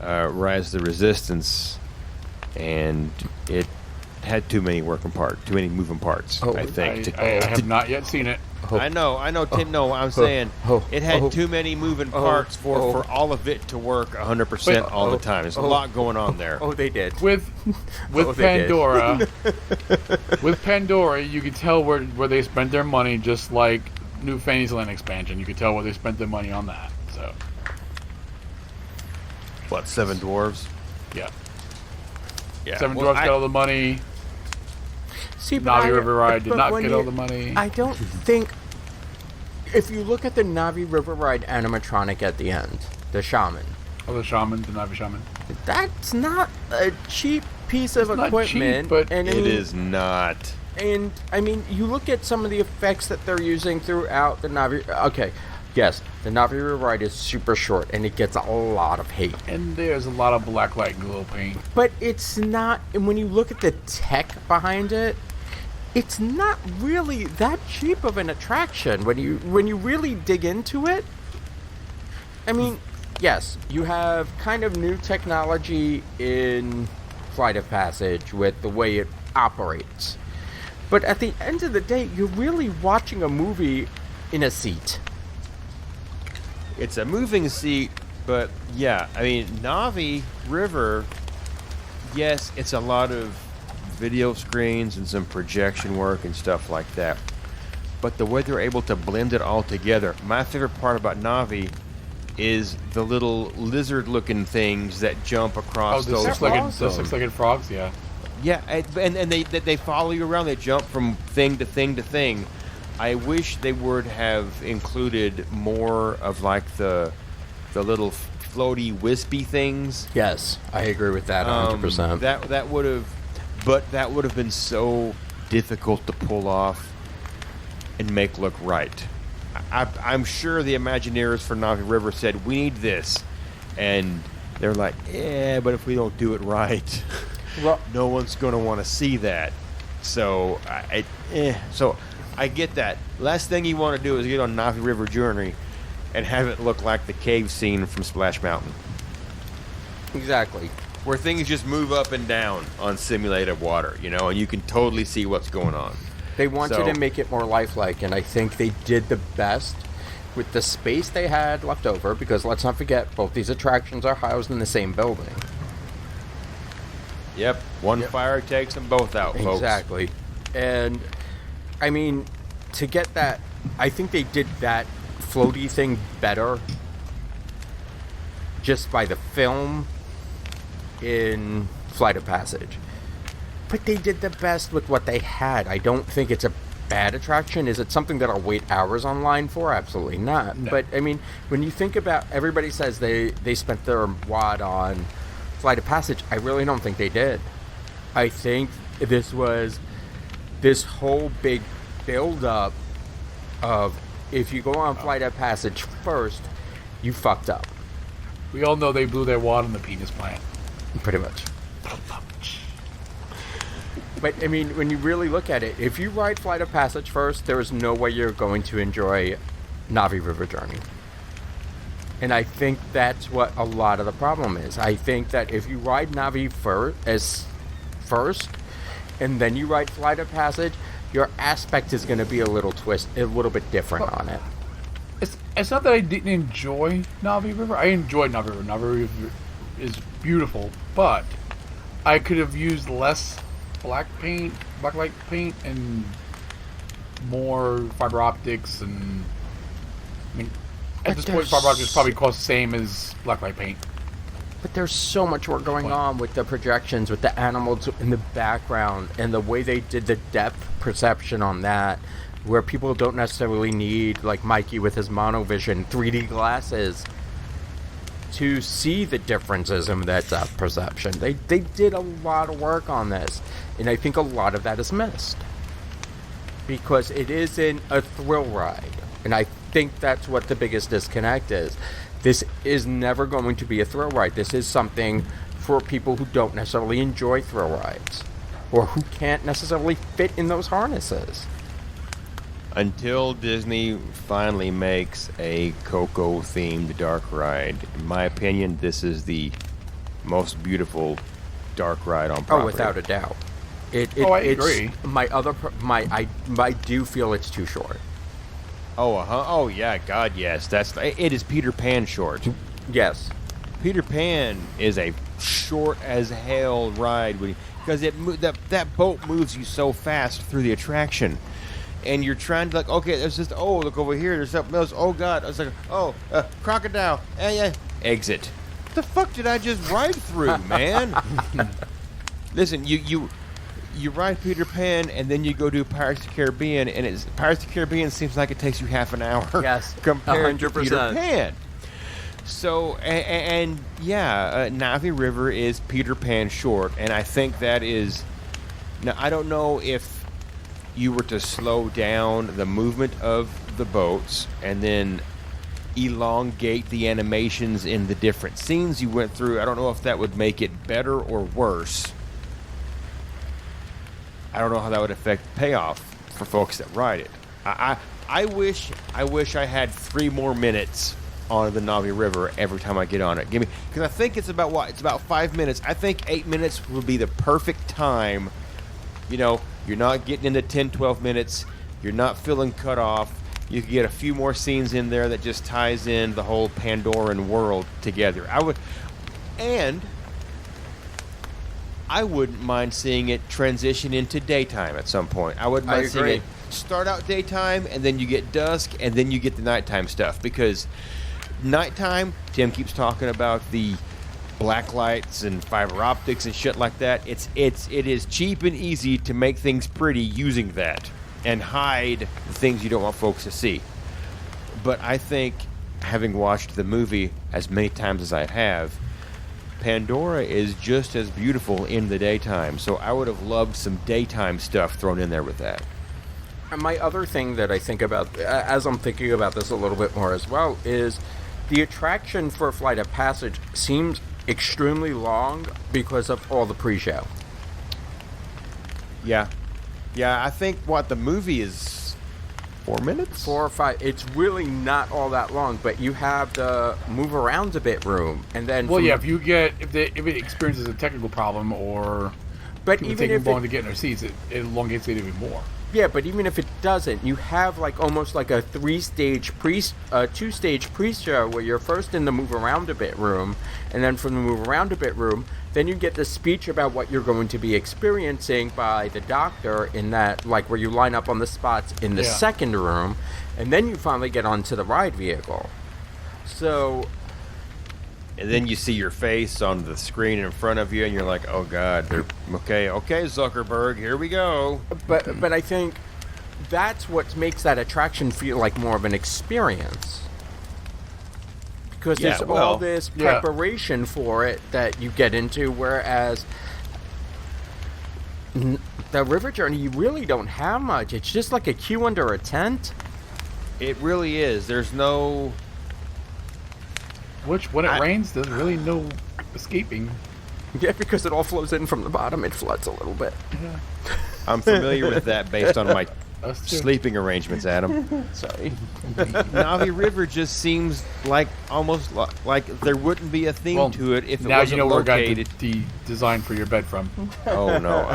Rise of the Resistance, and it had too many moving parts. I think. I have not yet seen it. I know. Tim. No, I'm saying it had too many moving parts for all of it to work 100% all the time. There's a lot going on there. Oh, they did. With they did. Pandora, with Pandora, you could tell where they spent their money, just like New Fantasyland expansion. You could tell where they spent their money on that. So, What, Seven Dwarves? yeah, Yeah. Seven well, Dwarfs got all the money. See, but Navi River Ride did but not when get all the money. I don't think if you look at the Navi River Ride animatronic at the end, the shaman. Oh, the shaman, the Navi shaman. That's not a cheap piece of It's not equipment. cheap, but and I It mean, is not. And I mean, you look at some of the effects that they're using throughout the Navi. Okay, yes, the Navi River Ride is super short, and it gets a lot of hate. And there's a lot of black light glow paint. But it's not. And when you look at the tech behind it, it's not really that cheap of an attraction. When you really dig into it, I mean, yes, you have kind of new technology in Flight of Passage with the way it operates. But at the end of the day, you're really watching a movie in a seat. It's a moving seat, but yeah, I mean, Navi River, yes, it's a lot of video screens and some projection work and stuff like that. But the way they're able to blend it all together, my favorite part about Navi is the little lizard-looking things that jump across Oh, the those. six-legged frogs, yeah. Yeah, and they follow you around. They jump from thing to thing to thing. I wish they would have included more of like the little floaty wispy things. Yes, I agree with that 100%. That would have been so difficult to pull off and make look right. I'm sure the Imagineers for Navi River said we need this, and they're like, yeah, but if we don't do it right. Well, No one's going to want to see that. So, so I get that. Last thing you want to do is get on Navi River Journey and have it look like the cave scene from Splash Mountain, exactly. where things just move up and down on simulated water, and you can totally see what's going on. They wanted So- to make it more lifelike, and I think they did the best with the space they had left over, because let's not forget, both these attractions are housed in the same building. Yep, one fire takes them both out, folks. Exactly. And, I mean, to get that, I think they did that floaty thing better just by the film in Flight of Passage. But they did the best with what they had. I don't think it's a bad attraction. Is it something that I'll wait hours online for? Absolutely not. No. But, I mean, when you think about, everybody says they spent their wad on Flight of Passage. I really don't think they did. I think this was this whole big build-up of, if you go on Flight of Passage first, you fucked up. We all know they blew their wad on the penis plant. Pretty much. But, I mean, when you really look at it, if you ride Flight of Passage first, there is no way you're going to enjoy Navi River Journey. And I think that's what a lot of the problem is. I think that if you ride Navi first, and then you ride Flight of Passage, your aspect is going to be a little bit different on it. It's not that I didn't enjoy Navi River. I enjoyed Navi River. Navi River is beautiful, but I could have used less black light paint, and more fiber optics. And I mean, at But this point, there's fiber optics probably cost the same as black light paint. But there's so much work going on with the projections, with the animals in the background, and the way they did the depth perception on that, where people don't necessarily need, like Mikey with his monovision, 3D glasses to see the differences in that depth perception. They did a lot of work on this, and I think a lot of that is missed. Because it isn't a thrill ride, and I think that's what the biggest disconnect is. This is never going to be a thrill ride. This is something for people who don't necessarily enjoy thrill rides, or who can't necessarily fit in those harnesses. Until Disney finally makes a Coco-themed dark ride, in my opinion, this is the most beautiful dark ride on property. Oh, without a doubt. I agree. I do feel it's too short. Oh, oh yeah, God, yes. It is Peter Pan short. Yes. Peter Pan is a short as hell ride because that boat moves you so fast through the attraction, and you're trying to okay, there's just look over here, there's something else. Oh God, it's like crocodile. Exit. What the fuck did I just ride through, man? Listen, you ride Peter Pan, and then you go do Pirates of the Caribbean, and Pirates of the Caribbean seems like it takes you half an hour. Yes, compared to 100%. Peter Pan. So, Navi River is Peter Pan short, and I think that is. Now, I don't know if you were to slow down the movement of the boats and then elongate the animations in the different scenes you went through. I don't know if that would make it better or worse. I don't know how that would affect the payoff for folks that ride it. I wish I had 3 more minutes on the Navi River every time I get on it. Because I think it's about what? It's about 5 minutes. I think 8 minutes would be the perfect time. You know, you're not getting into 10, 12 minutes. You're not feeling cut off. You can get a few more scenes in there that just ties in the whole Pandoran world together. I wouldn't mind seeing it transition into daytime at some point. I wouldn't mind seeing it start out daytime, and then you get dusk, and then you get the nighttime stuff. Because nighttime, Tim keeps talking about the black lights and fiber optics and shit like that. It is cheap and easy to make things pretty using that and hide the things you don't want folks to see. But I think, having watched the movie as many times as I have, Pandora is just as beautiful in the daytime. So I would have loved some daytime stuff thrown in there with that. And my other thing that I think about, as I'm thinking about this a little bit more as well, is the attraction for Flight of Passage seems extremely long because of all the pre-show. Yeah. Yeah, I think, the movie is 4 minutes? 4 or 5. It's really not all that long, but you have the move around a bit room, and then. Well, yeah, if it experiences a technical problem or but even even taking if long to get in their seats, it elongates it even more. Yeah, but even if it doesn't, you have almost like a 2-stage pre-show where you're first in the move around a bit room, and then from the move around a bit room, then you get the speech about what you're going to be experiencing by the doctor in that, where you line up on the spots in the second room, and then you finally get onto the ride vehicle. So. And then you see your face on the screen in front of you, and you're like, "Oh God, they're okay, Zuckerberg, here we go." But I think that's what makes that attraction feel like more of an experience, because there's all this preparation for it that you get into, whereas the River Journey, you really don't have much. It's just like a queue under a tent. It really is. There's no. Which, when it rains, there's really no escaping. Yeah, because it all flows in from the bottom. It floods a little bit. Yeah. I'm familiar with that based on my sleeping arrangements, Adam. Sorry. Navi River just seems like almost like there wouldn't be a theme to it if it wasn't now you know located. where I got the design for your bed from. Oh no!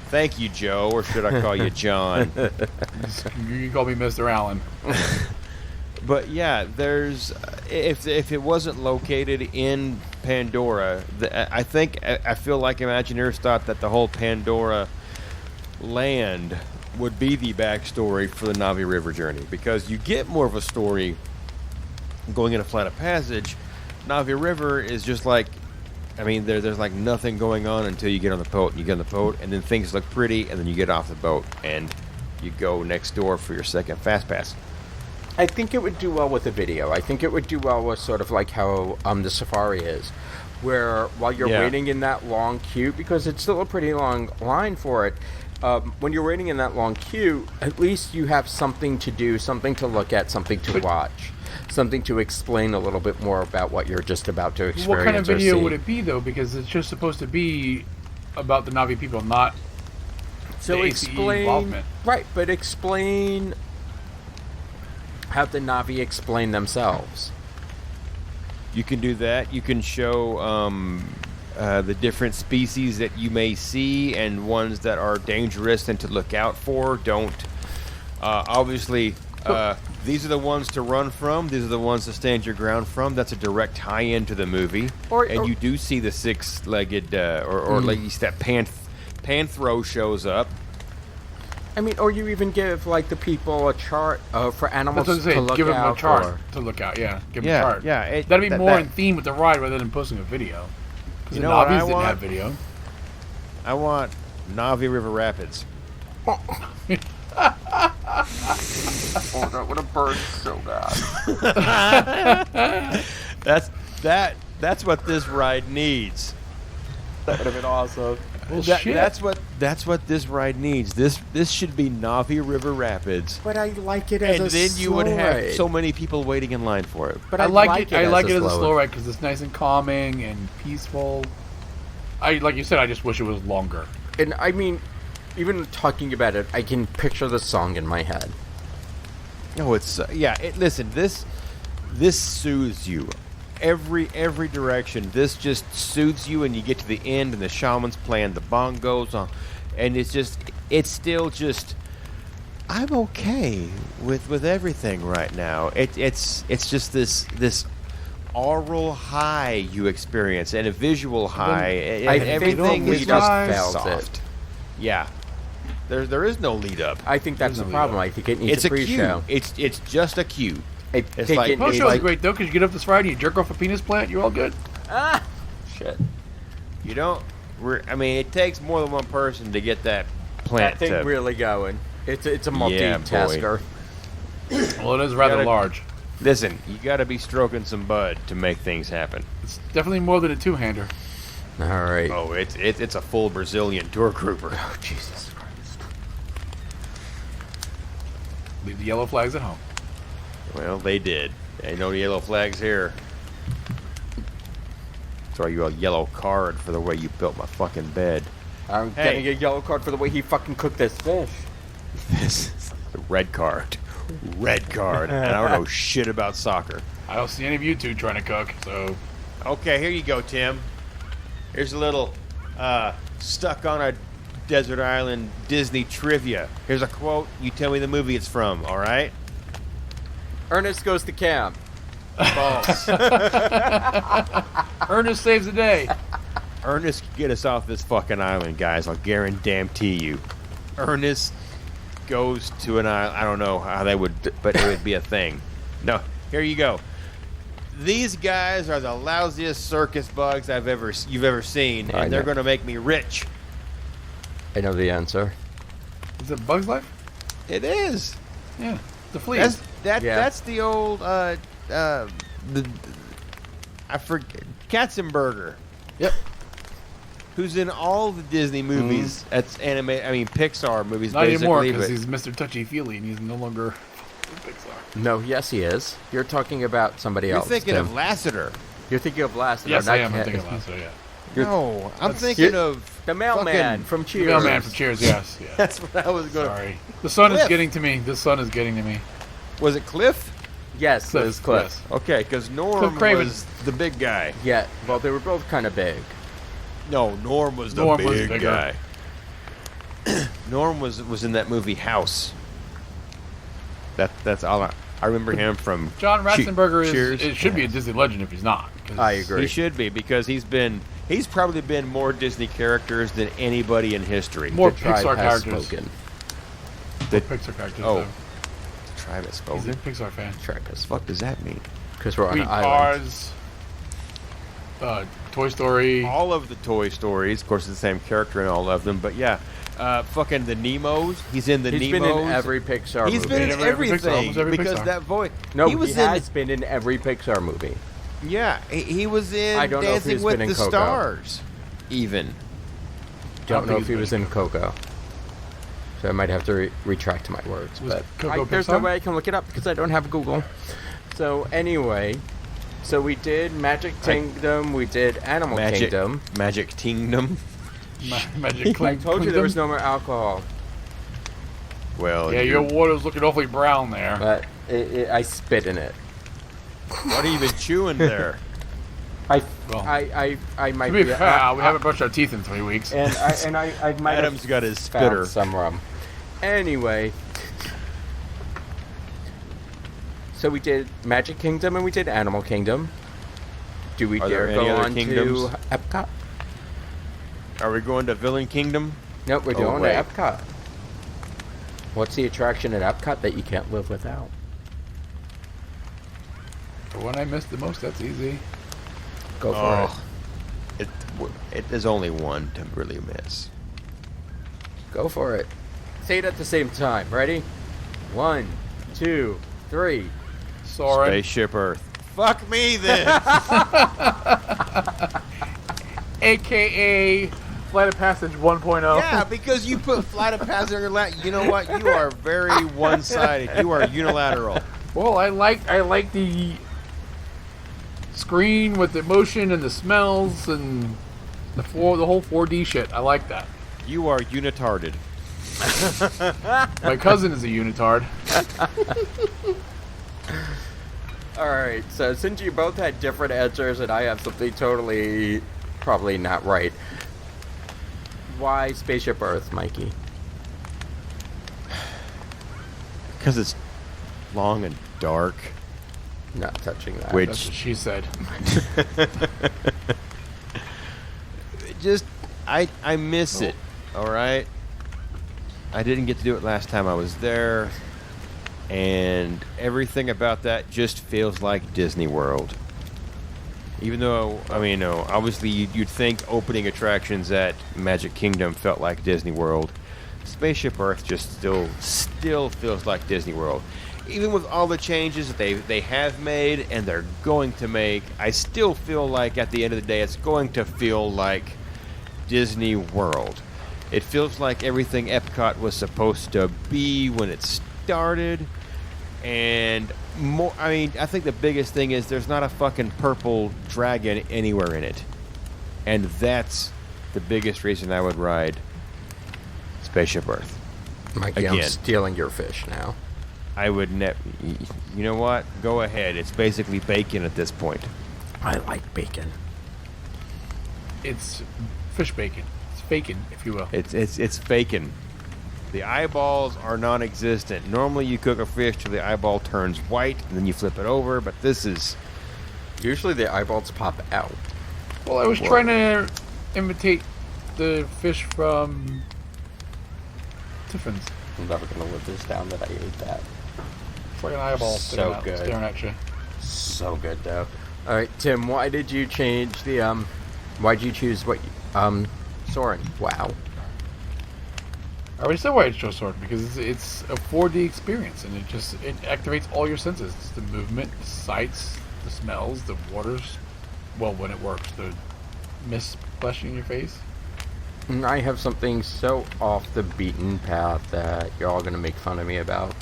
Thank you, Joe, or should I call you John? You can call me Mr. Allen. But yeah, there's if it wasn't located in Pandora, I feel like Imagineers thought that the whole Pandora land would be the backstory for the Navi River journey, because you get more of a story going into Flight of Passage. Navi River is just like, there's like nothing going on until you get on the boat, and you get on the boat, and then things look pretty, and then you get off the boat and you go next door for your second fast pass. I think it would do well with a video. I think it would do well with sort of like how the Safari is, where while you're waiting in that long queue, because it's still a pretty long line for it, when you're waiting in that long queue, at least you have something to do, something to look at, something to watch, something to explain a little bit more about what you're just about to experience. What kind of video would it be, though? Because it's just supposed to be about the Navi people, not the ACE involvement. Right, but explain how the Navi explain themselves. You can do that. You can show the different species that you may see and ones that are dangerous and to look out for. Don't. Obviously, these are the ones to run from. These are the ones to stand your ground from. That's a direct tie-in to the movie. And you do see the six-legged, or at least that Panthro shows up. Or you even give the people a chart for animals to look out. Give them a chart to look out. Yeah, give them a chart. Yeah, that'd be more in theme with the ride rather than posting a video. Because You the know what Navis I didn't want? have video. I want Navi River Rapids. Oh, that would have burned so bad. That's what this ride needs. That would have been awesome. Well, That's what this ride needs. This should be Navi River Rapids. But I like it as And a then you would slow have ride. so many people waiting in line for it. But I like it. I like it as a slow slow ride because it's nice and calming and peaceful. Like you said, I just wish it was longer. And I mean, even talking about it, I can picture the song in my head. No, it's listen, this soothes you. Every direction. This just soothes you, and you get to the end, and the shaman's playing the bongos on, and it's still just. I'm okay with everything right now. It's just this aural high you experience and a visual high. I think Everything the is lead just up fails soft. it. Yeah, there is no lead up. I think that's There's the no problem. lead I think it needs It's a a cue. pre-show. It's just a cue. I It's think like- it Most needs shows like- are great though because you get up this Friday, you jerk off a penis plant, you're all good. shit. You don't. It takes more than one person to get that plant. That thing to, really going. It's a Yeah, multitasker. Well, it is rather Gotta- large. Listen, you got to be stroking some bud to make things happen. It's definitely more than a two-hander. All right. Oh, it's a full Brazilian tour grouper. Oh, Jesus Christ. Leave the yellow flags at home. Well, they did. Ain't no yellow flags here. Throw you a yellow card for the way you built my fucking bed. I'm Hey. getting a yellow card for the way he fucking cooked this fish. This is the red card. Red card. And I don't know shit about soccer. I don't see any of you two trying to cook, so Okay, here you go, Tim. Here's a little stuck on a desert island Disney trivia. Here's a quote. You tell me the movie it's from, all right? Ernest goes to camp. False. Ernest saves the day. Ernest can get us off this fucking island, guys. I'll guarantee you. Ernest goes to an island. I don't know how they would, but it would be a thing. No, here you go. These guys are the lousiest circus bugs you've ever seen, I and they're know. going to make me rich. I know the answer. Is it Bug's Life? It is. Yeah, the fleas. That's the old I forget Katzenberger. Yep. Who's in all the Disney movies? That's Pixar movies. Not anymore basically, because but- he's Mr. Touchy-Feely and he's no longer Pixar. No, yes, he is. You're talking about somebody You're else. thinking Tim. of Lassiter. You're thinking of Lassiter. Yes, not I am. I'm Cat- thinking about so yeah. No, I'm That's- thinking of The mailman fucking- from The Cheers. mailman from Cheers. Yes. Yeah. That's what I was going. Sorry. The sun is Cliff. getting to me. The sun is getting to me. Was it Cliff? Yes, Cliff, it was Cliff. yes. Okay, because Norm Cliff Craven. was the big guy. Yeah, well, they were both kind of big. No, Norm was the Norm was big bigger. guy. Norm was in that movie House. That's all I remember him from. John Ratzenberger Cheers. it should be a Disney legend if he's not. 'cause I agree. He should be because he's probably been more Disney characters than anybody in history. More The tribe Pixar has characters. spoken. The Pixar characters. Oh. though. tribe has He's a spoken. Pixar fan. Tribe has What does that mean? because we're on Queen an island. Cars. Toy Story. All of the Toy Stories, of course, it's the same character in all of them. But yeah, fucking the Nemos. He's in the He's Nemos. been in every Pixar He's movie. been in Every Pixar, everything almost every because Pixar. that voice. No, he was has been in every Pixar movie. Yeah, he was in I don't know if Dancing he's with been in the Coco. Stars. Even. Don't know think if he he's was been in Coco. So I might have to retract my words. Was But Coco there's no Pixar? way I can look it up because I don't have Google. So anyway, so we did Magic Kingdom, we did Animal Kingdom. Magic Kingdom. Magic I told you there was Kingdom. no more alcohol, Well, Yeah, your water's looking awfully brown there. but I spit in it. what are you even chewing there? I Well, might to be be. fair, we haven't brushed our teeth in 3 weeks. and I might Adam's have got his found spitter. some rum. Anyway, so we did Magic Kingdom and we did Animal Kingdom. Do we Are dare there any go other on kingdoms? to Epcot? Are we going to Villain Kingdom? Nope, we're Oh, going wait. to Epcot. What's the attraction at Epcot that you can't live without? The one I missed the most, that's easy. Go for Oh. it. There's only one to really miss. Go for it. Say it at the same time. Ready? 1, 2, 3. Soren. Spaceship Earth. Fuck me then. AKA Flight of Passage 1.0. Yeah, because you put Flight of Passage on your lap. You know what? You are very one-sided. You are unilateral. Well, I like the screen with the motion and the smells and the whole 4D shit. I like that. You are unitarded. My cousin is a unitard. Alright, so since you both had different answers and I have something totally probably not right, why Spaceship Earth, Mikey? Because it's long and dark. Not touching that. Which- That's what she said. Just, I miss it, alright? I didn't get to do it last time I was there. And everything about that just feels like Disney World. Even though, I mean, obviously you'd think opening attractions at Magic Kingdom felt like Disney World. Spaceship Earth just still feels like Disney World. Even with all the changes that they have made and they're going to make, I still feel like at the end of the day it's going to feel like Disney World. It feels like everything Epcot was supposed to be when it started. And more, I mean, I think the biggest thing is there's not a fucking purple dragon anywhere in it. And that's the biggest reason I would ride Spaceship Earth. Mikey, I'm Again. stealing your fish now. I would never. You know what? Go ahead. It's basically bacon at this point. I like bacon. It's fish bacon. It's bacon, if you will. It's bacon. The eyeballs are non-existent. Normally, you cook a fish till the eyeball turns white, and then you flip it over. But this is Usually the eyeballs pop out. Well, I was trying to imitate the fish from Tiffin's. I'm never gonna live this down that I ate that. It's like an eyeball So sticking out, good. staring at you. So good though. All right, Tim, why did you change the Why'd you choose Soren? Wow. I already said why I chose Sword, because it's a 4D experience, and it activates all your senses. It's the movement, the sights, the smells, the waters. Well, when it works, the mist splashing in your face. And I have something so off the beaten path that you're all gonna make fun of me about.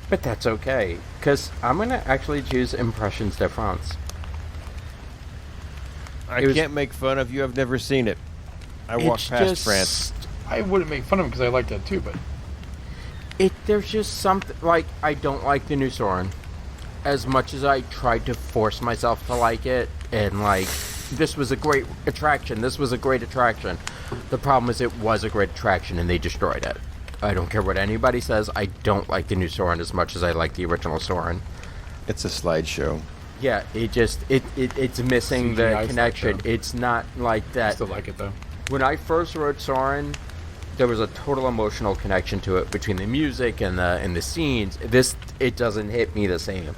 But that's okay, because I'm gonna actually choose Impressions de France. I It was- can't make fun of you. I've never seen it. I walked It's past just- France. I wouldn't make fun of him because I like that too, but There's just something, like, I don't like the new Soren. As much as I tried to force myself to like it, and like, this was a great attraction, the problem is it was a great attraction and they destroyed it. I don't care what anybody says, I don't like the new Soren as much as I like the original Soren. It's a slideshow. Yeah, it's missing the CGI connection. stuff, though. It's not like I that. still like it though. When I first wrote Soren, there was a total emotional connection to it between the music and the scenes. It doesn't hit me the same.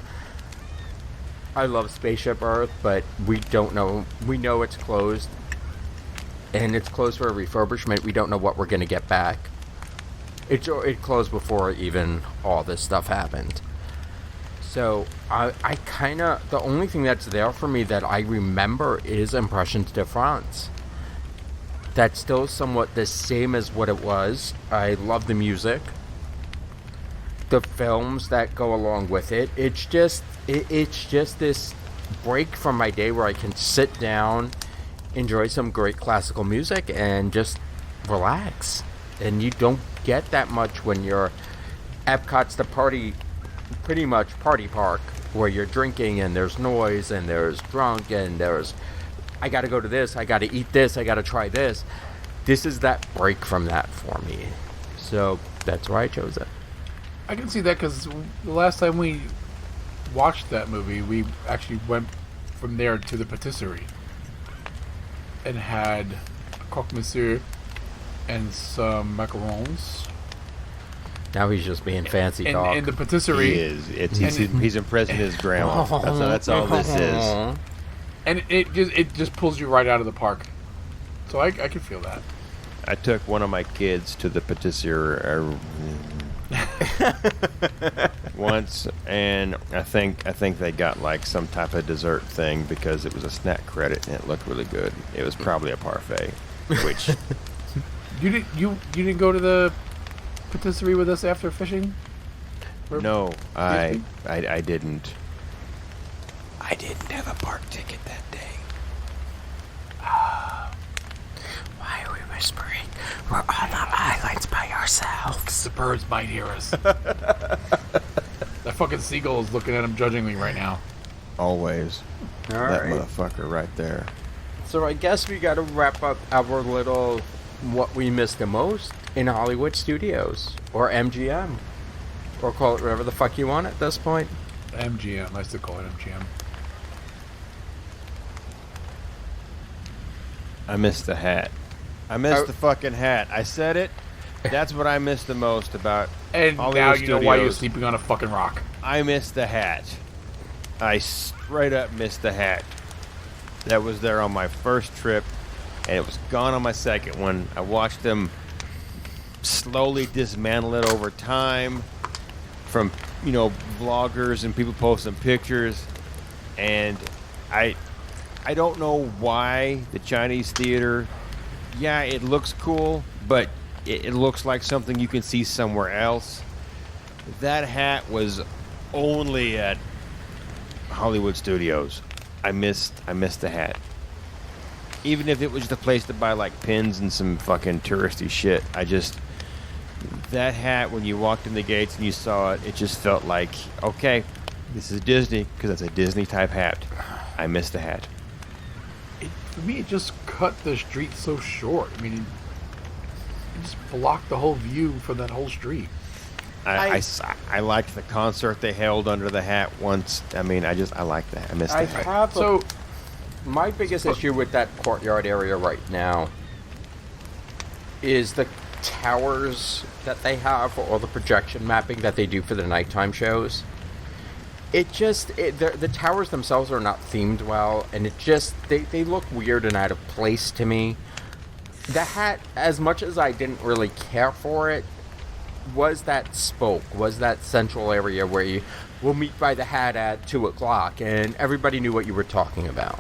I love Spaceship Earth, but we don't know. We know it's closed, and it's closed for a refurbishment. We don't know what we're gonna get back. It closed before even all this stuff happened. So I kind of, the only thing that's there for me that I remember is Impressions de France. That's still somewhat the same as what it was. I love the music, the films that go along with it. It's just this break from my day where I can sit down, enjoy some great classical music, and just relax. And you don't get that much when you're Epcot's the party, pretty much party park, where you're drinking and there's noise and there's drunk and there's, I gotta go to this, I gotta eat this, I gotta try this. This is that break from that for me. So that's why I chose it. I can see that because the last time we watched that movie, we actually went from there to the patisserie and had a croque monsieur and some macarons. Now he's just being fancy dog. And the patisserie. He is. He's impressing his grandma. That's all this is. and it just pulls you right out of the park. So I can feel that. I took one of my kids to the patisserie once, and I think they got like some type of dessert thing because it was a snack credit and it looked really good. It was probably a parfait, which You didn't go to the patisserie with us after fishing? no, I didn't. I didn't have a park ticket that day. Why are we whispering? We're on the islands by ourselves. The birds might hear us. That fucking seagull is looking at him judgingly right now. Always. All That right. motherfucker right there. So I guess we got to wrap up our little what we missed the most in Hollywood studios, or MGM, or call it whatever the fuck you want at this point. MGM. I still call it MGM. I missed the hat. I missed the fucking hat. I said it. That's what I missed the most about And Hollywood now you know why you're Studios. sleeping on a fucking rock. I missed the hat. I straight up missed the hat. That was there on my first trip, and it was gone on my second one. I watched them slowly dismantle it over time from, vloggers and people posting pictures. And I don't know why the Chinese theater, yeah, it looks cool, but it looks like something you can see somewhere else. That hat was only at Hollywood Studios. I missed the hat. Even if it was just a place to buy like pins and some fucking touristy shit, that hat, when you walked in the gates and you saw it, it just felt like, okay, this is Disney, because that's a Disney type hat. I missed the hat. For me, it just cut the street so short. I mean, it just blocked the whole view from that whole street. I liked the concert they held under the hat once. I mean, I liked that. I missed I that. have So, my biggest issue with that courtyard area right now is the towers that they have, or the projection mapping that they do for the nighttime shows. The towers themselves are not themed well, and they look weird and out of place to me. The hat, as much as I didn't really care for it, was that central area where you will meet by the hat at 2 o'clock, and everybody knew what you were talking about.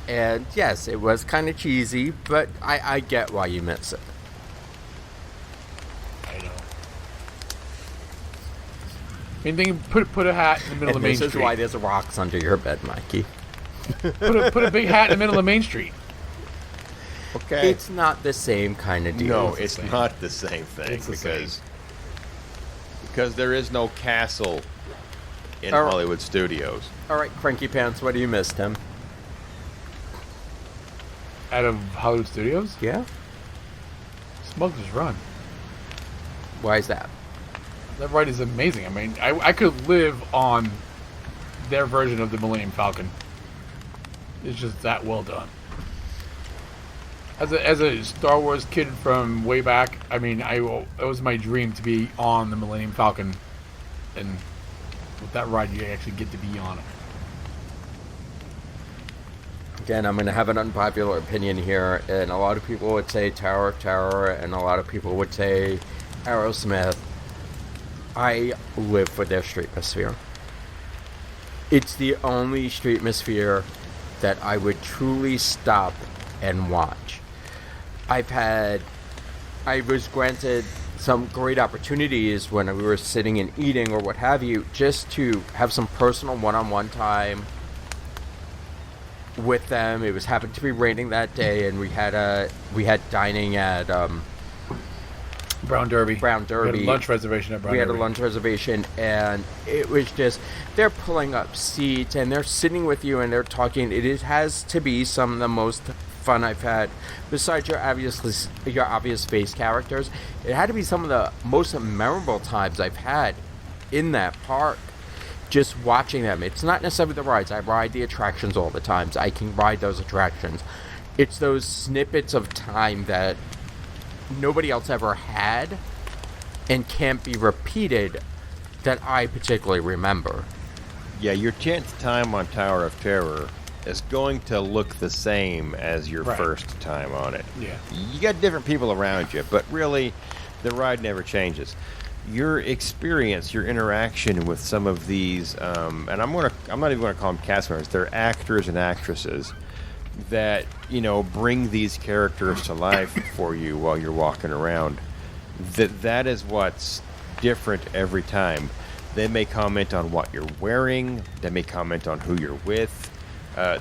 And yes, it was kind of cheesy, but I get why you miss it. I know. I mean, put a hat in the middle And of Main this is Street. why there's rocks under your bed, Mikey. Put a big hat in the middle of Main Street. Okay. It's not the same kind of deal. No, the it's same. not the same thing It's the because there is no castle in All right. Hollywood Studios. All right, Cranky Pants, what do you miss, Tim? Out of Hollywood Studios, Yeah? Smuggler's Run. Why is that? That ride is amazing. I mean, I could live on their version of the Millennium Falcon. It's just that well done. As a Star Wars kid from way back, I mean, it was my dream to be on the Millennium Falcon, and with that ride, you actually get to be on it. Again, I'm going to have an unpopular opinion here, and a lot of people would say Tower of Terror, and a lot of people would say Aerosmith. I live for their streetmosphere. It's the only streetmosphere that I would truly stop and watch. I was granted some great opportunities when we were sitting and eating or what have you, just to have some personal one-on-one time with them. It was happened to be raining that day, and we had dining at Brown Derby. We had a lunch reservation at Brown we had Derby. a lunch reservation, and it was just, they're pulling up seats and they're sitting with you and they're talking. It has to be some of the most fun I've had, besides your obvious face characters. It had to be some of the most memorable times I've had in that park, just watching them. It's not necessarily the rides. I ride the attractions all the times. I can ride those attractions. It's those snippets of time that nobody else ever had and can't be repeated that I particularly remember. Yeah, your 10th time on Tower of Terror is going to look the same as your Right. first time on it. Yeah. You got different people around you, but really, the ride never changes. Your experience, your interaction with some of these, and I'm not even gonna call them cast members. They're actors and actresses that bring these characters to life for you while you're walking around. That is what's different every time. They may comment on what you're wearing. They may comment on who you're with.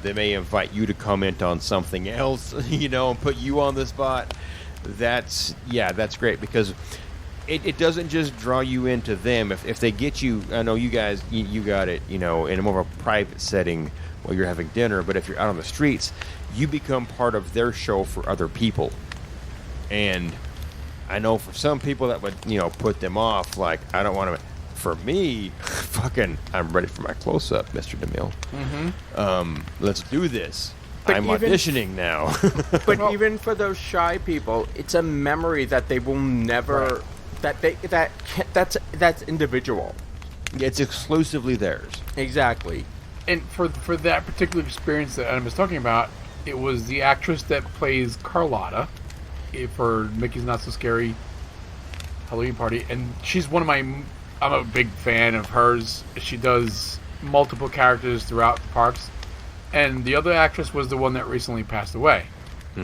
They may invite you to comment on something else, and put you on the spot. That's great because it doesn't just draw you into them. If they get you, I know you guys, you got it, in a more of a private setting while you're having dinner, but if you're out on the streets, you become part of their show for other people. And I know for some people that would, put them off, like, I don't want to. For me, I'm ready for my close-up, Mr. DeMille. Mm-hmm. Let's do this. But I'm even- auditioning now. But even for those shy people, it's a memory that they will never. That's individual. It's exclusively theirs. Exactly. And for that particular experience that Adam was talking about, it was the actress that plays Carlotta for Mickey's Not So Scary Halloween Party, and she's one of my. I'm a big fan of hers. She does multiple characters throughout the parks, and the other actress was the one that recently passed away. I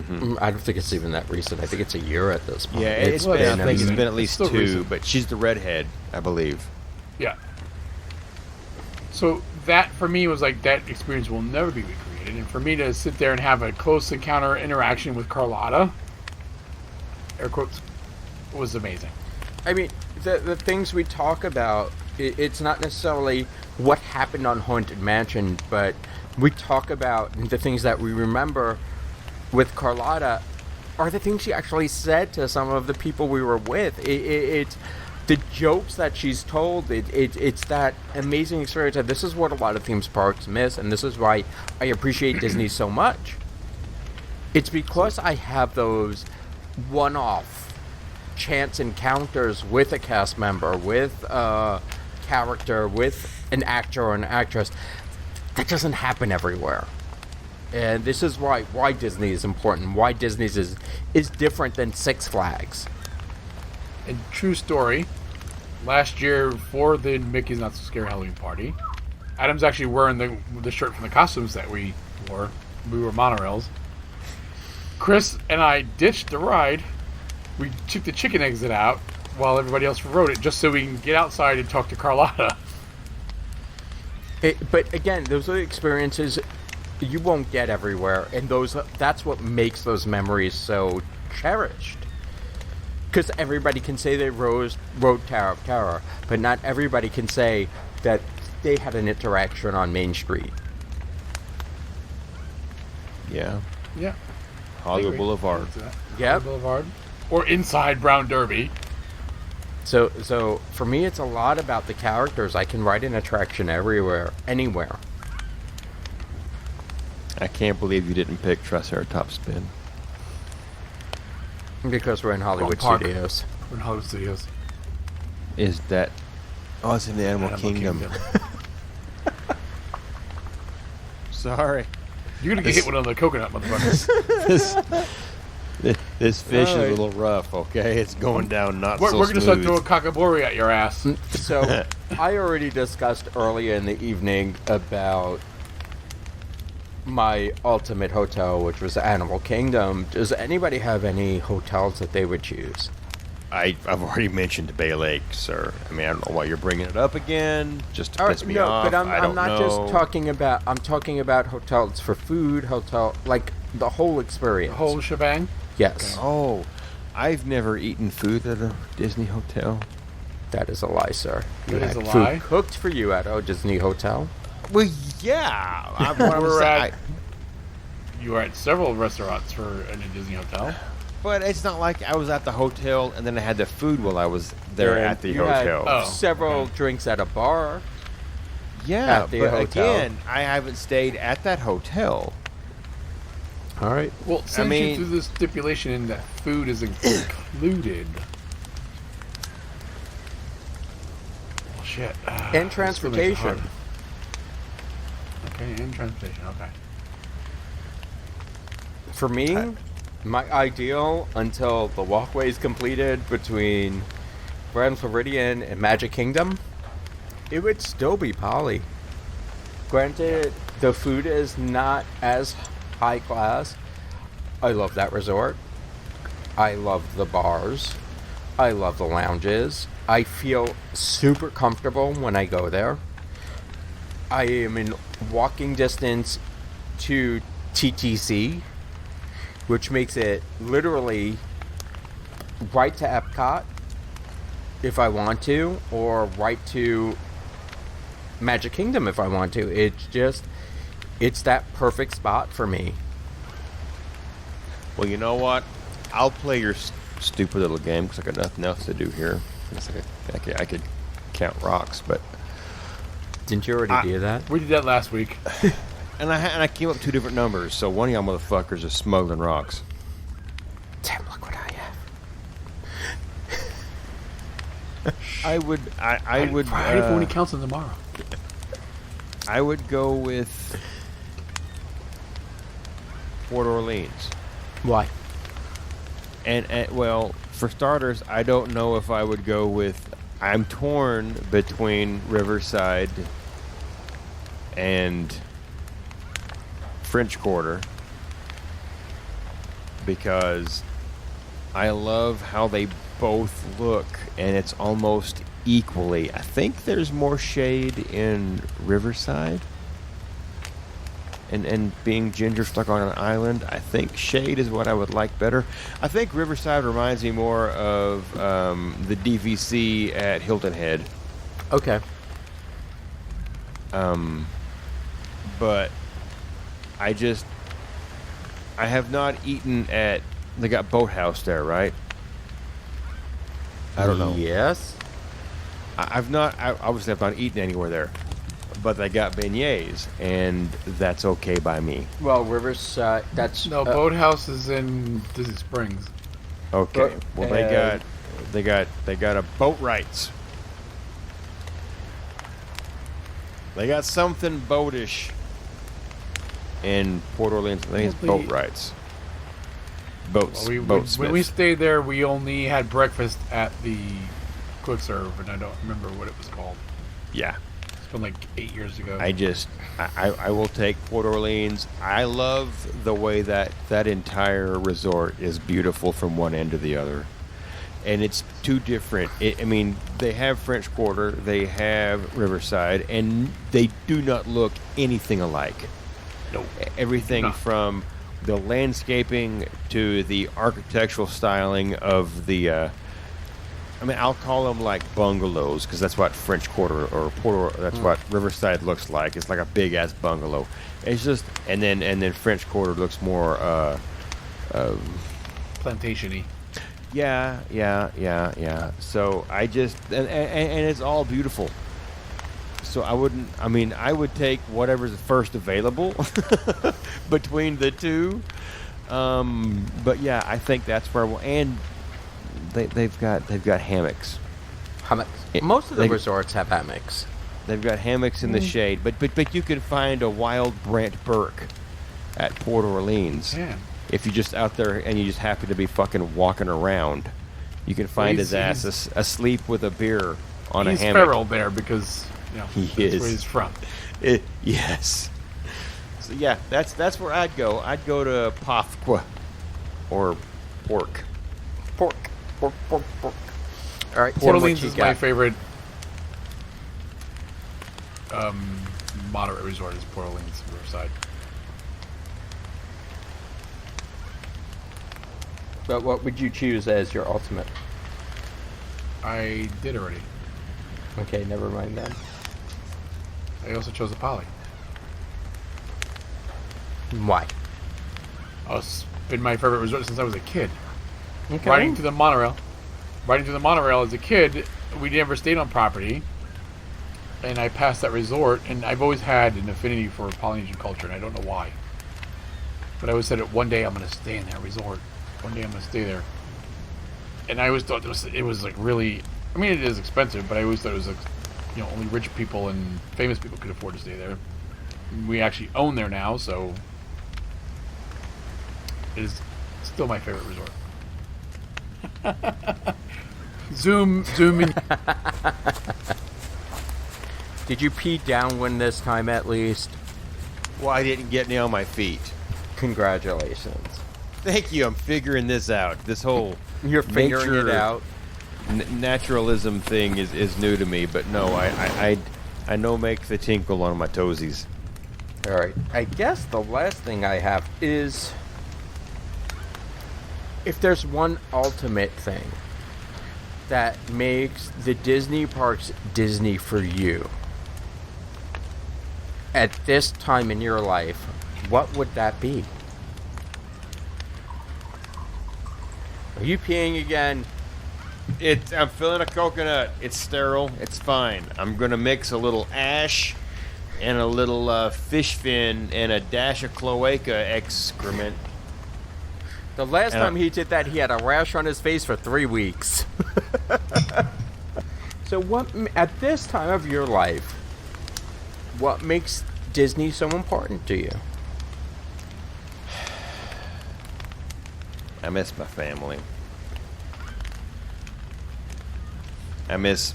don't think it's even that recent. I think it's a year at this point. Yeah, it's Well, been. yeah, I think it's amazing. been at It's least still 2, recent. but she's the redhead, I believe. Yeah. So that for me was like that experience will never be recreated, and for me to sit there and have a close encounter interaction with Carlotta, air quotes, was amazing. I mean, the things we talk about, it's not necessarily what happened on Haunted Mansion, but we talk about the things that we remember with Carlotta are the things she actually said to some of the people we were with. It's the jokes that she's told. It's that amazing experience. And this is what a lot of theme parks miss, and this is why I appreciate Disney so much. It's because I have those one-off chance encounters with a cast member, with a character, with an actor or an actress. That doesn't happen everywhere. And this is why Disney is important, why Disney's is different than Six Flags. And true story, last year for the Mickey's Not So Scary Halloween Party, Adam's actually wearing the shirt from the costumes that we wore. We were monorails. Chris and I ditched the ride. We took the chicken exit out while everybody else rode it, just so we can get outside and talk to Carlotta. But again, those are experiences you won't get everywhere, and that's what makes those memories so cherished. Because everybody can say they rode Tower of Terror, but not everybody can say that they had an interaction on Main Street. Yeah. Yeah. Hollywood Boulevard. Yep. Boulevard. Or inside Brown Derby. So for me, it's a lot about the characters. I can ride an attraction everywhere, anywhere. I can't believe you didn't pick Triceratops Spin. Because we're in Hollywood Park. Studios. We're in Hollywood Studios. Is that... Oh, it's in the Animal Kingdom. Sorry. You're going to get hit with another coconut, motherfucker. This fish is a Alright. little rough, okay? It's going down not We're so going to start smooth. throwing cockabori at your ass. So I already discussed earlier in the evening about my ultimate hotel, which was Animal Kingdom. Does anybody have any hotels that they would choose? I've already mentioned Bay Lake, sir. I mean, I don't know why you're bringing it up again, just to piss me off. But I don't I'm not know. just talking about. I'm talking about hotels for food, like the whole experience. The whole shebang. Yes, Oh, I've never eaten food at a Disney hotel. that is a lie, sir. You That is had a food lie? cooked for you at a Disney hotel. Well, yeah. You were at several restaurants in a Disney hotel. But it's not like I was at the hotel and then I had the food while I was there And at the you had hotel. Oh. several drinks at a bar. Yeah, at the but hotel. again, I haven't stayed at that hotel. All right. Well, since mean- you threw the stipulation in that food is included. Well, shit. And transportation. and transportation. Okay. For me, my ideal until the walkway is completed between Grand Floridian and Magic Kingdom, it would still be Poly. Granted, the food is not as high class. I love that resort. I love the bars. I love the lounges. I feel super comfortable when I go there. I am in walking distance to TTC, which makes it literally right to Epcot if I want to, or right to Magic Kingdom if I want to. It's that perfect spot for me. Well, you know what? I'll play your stupid little game because I got nothing else to do here. I could count rocks, but Didn't you already do that? We did that last week. and I came up with two different numbers. So one of y'all motherfuckers is smuggling rocks. Damn, look what I have. I would Friday for when he counts them tomorrow. I would go with Port Orleans. Why? And well, for starters, I don't know if I would go with. I'm torn between Riverside and French Quarter because I love how they both look, and it's almost equally. I think there's more shade in Riverside. And being ginger stuck on an island, I think shade is what I would like better. I think Riverside reminds me more of the DVC at Hilton Head. Okay. But I have not eaten at. They got Boathouse there, right? I don't know. Yes. I've not. Obviously, I've not eaten anywhere there. But they got beignets, and that's okay by me. Well, Riverside. That's No, Boathouse is in Disney Springs. Okay. Well, they got a boat rights. They got something boatish in Port Orleans. I think it's boat rights. Boats. Well, when we stayed there, we only had breakfast at the quick serve, and I don't remember what it was called. Yeah. It's been like 8 years ago. I will take Port Orleans. I love the way that entire resort is beautiful from one end to the other. And it's two different. They have French Quarter, they have Riverside, and they do not look anything alike. Nope. Everything from the landscaping to the architectural styling of the. I'll call them like bungalows because that's what French Quarter or that's what Riverside looks like. It's like a big ass bungalow. It's just and then French Quarter looks more plantation-y. Yeah. So I just and it's all beautiful. So I would take whatever's first available between the two. But yeah, I think that's where and they've got hammocks. Most of the resorts have hammocks. They've got hammocks in the shade, but you can find a wild Brant Burke at Port Orleans. Yeah. If you're just out there and you just happen to be fucking walking around, you can find his ass asleep with a beer on a hammock. He's feral there because he that's is where he's from. Yes. So yeah, that's where I'd go. I'd go to Pafqua or Pork. Pork. All right, Port Orleans is my favorite moderate resort is Port Orleans Riverside. But what would you choose as your ultimate? I did already. Okay, never mind then. I also chose the Poly. Why? It's been my favorite resort since I was a kid. Okay. Riding through the monorail as a kid, we never stayed on property, and I passed that resort, and I've always had an affinity for Polynesian culture, and I don't know why. But I always said that one day I'm going to stay in that resort. One day I'm going to stay there. And I always thought it was like really, it is expensive, but I always thought it was like, only rich people and famous people could afford to stay there. we actually own there now, so it is still my favorite resort. Zoom in. Did you pee downwind this time at least? Well, I didn't get any on my feet. Congratulations. Thank you. I'm figuring this out. This whole You're figuring it out. Naturalism thing is new to me, but no, I know make the tinkle on my toesies. All right. I guess the last thing I have is, if there's one ultimate thing that makes the Disney parks Disney for you at this time in your life, what would that be? Are you peeing again? I'm filling a coconut. It's sterile. It's fine. I'm gonna mix a little ash and a little fish fin and a dash of cloaca excrement. The last time he did that, he had a rash on his face for 3 weeks. So what, at this time of your life, what makes Disney so important to you? I miss my family. I miss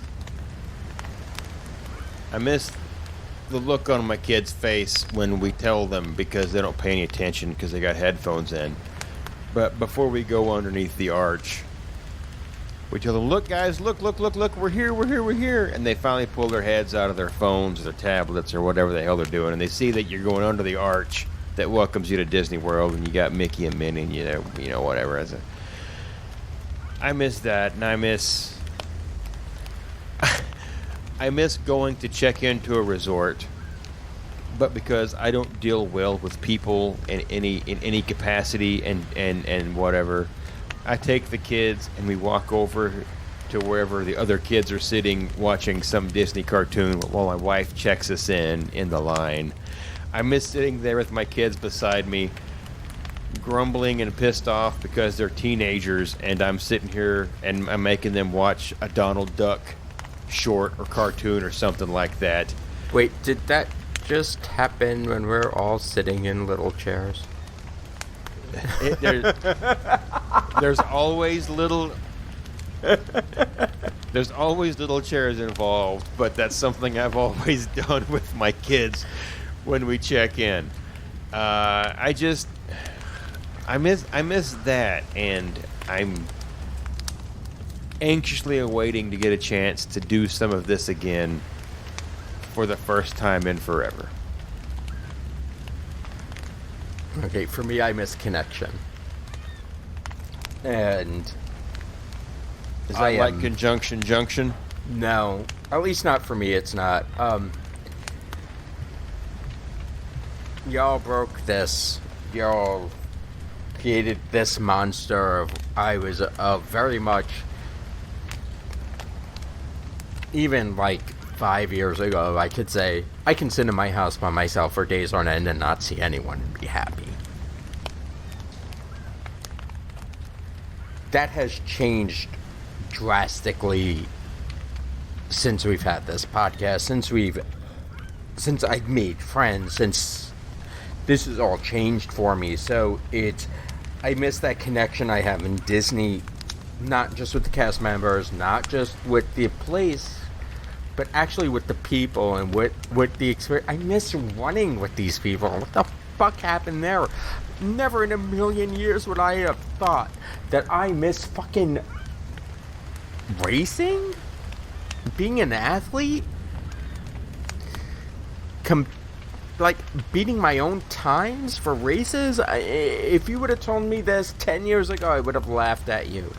the look on my kids' face when we tell them, because they don't pay any attention because they got headphones in. But before we go underneath the arch, we tell them, look guys, look, we're here. And they finally pull their heads out of their phones or their tablets or whatever the hell they're doing, and they see that you're going under the arch that welcomes you to Disney World, and you got Mickey and Minnie and you know whatever. I miss that, and I miss going to check into a resort, but because I don't deal well with people in any capacity and whatever, I take the kids and we walk over to wherever the other kids are sitting watching some Disney cartoon while my wife checks us in the line. I miss sitting there with my kids beside me, grumbling and pissed off because they're teenagers, and I'm sitting here and I'm making them watch a Donald Duck short or cartoon or something like that. Wait, did that just happen when we're all sitting in little chairs? There's always little chairs involved, but that's something I've always done with my kids when we check in. I miss that, and I'm anxiously awaiting to get a chance to do some of this again for the first time in forever. Okay, for me, I miss connection. And as I like conjunction junction. No, at least not for me. It's not. Y'all broke this. Y'all created this monster of. I was very much. Even like 5 years ago, I could say I can sit in my house by myself for days on end and not see anyone and be happy. That has changed drastically since we've had this podcast, since I've made friends, since this has all changed for me. So I miss that connection I have in Disney, not just with the cast members, not just with the place, but actually with the people and with the experience. I miss running with these people. What the fuck happened there? Never in a million years would I have thought that I miss fucking racing? Being an athlete? Like beating my own times for races? If you would have told me this 10 years ago, I would have laughed at you.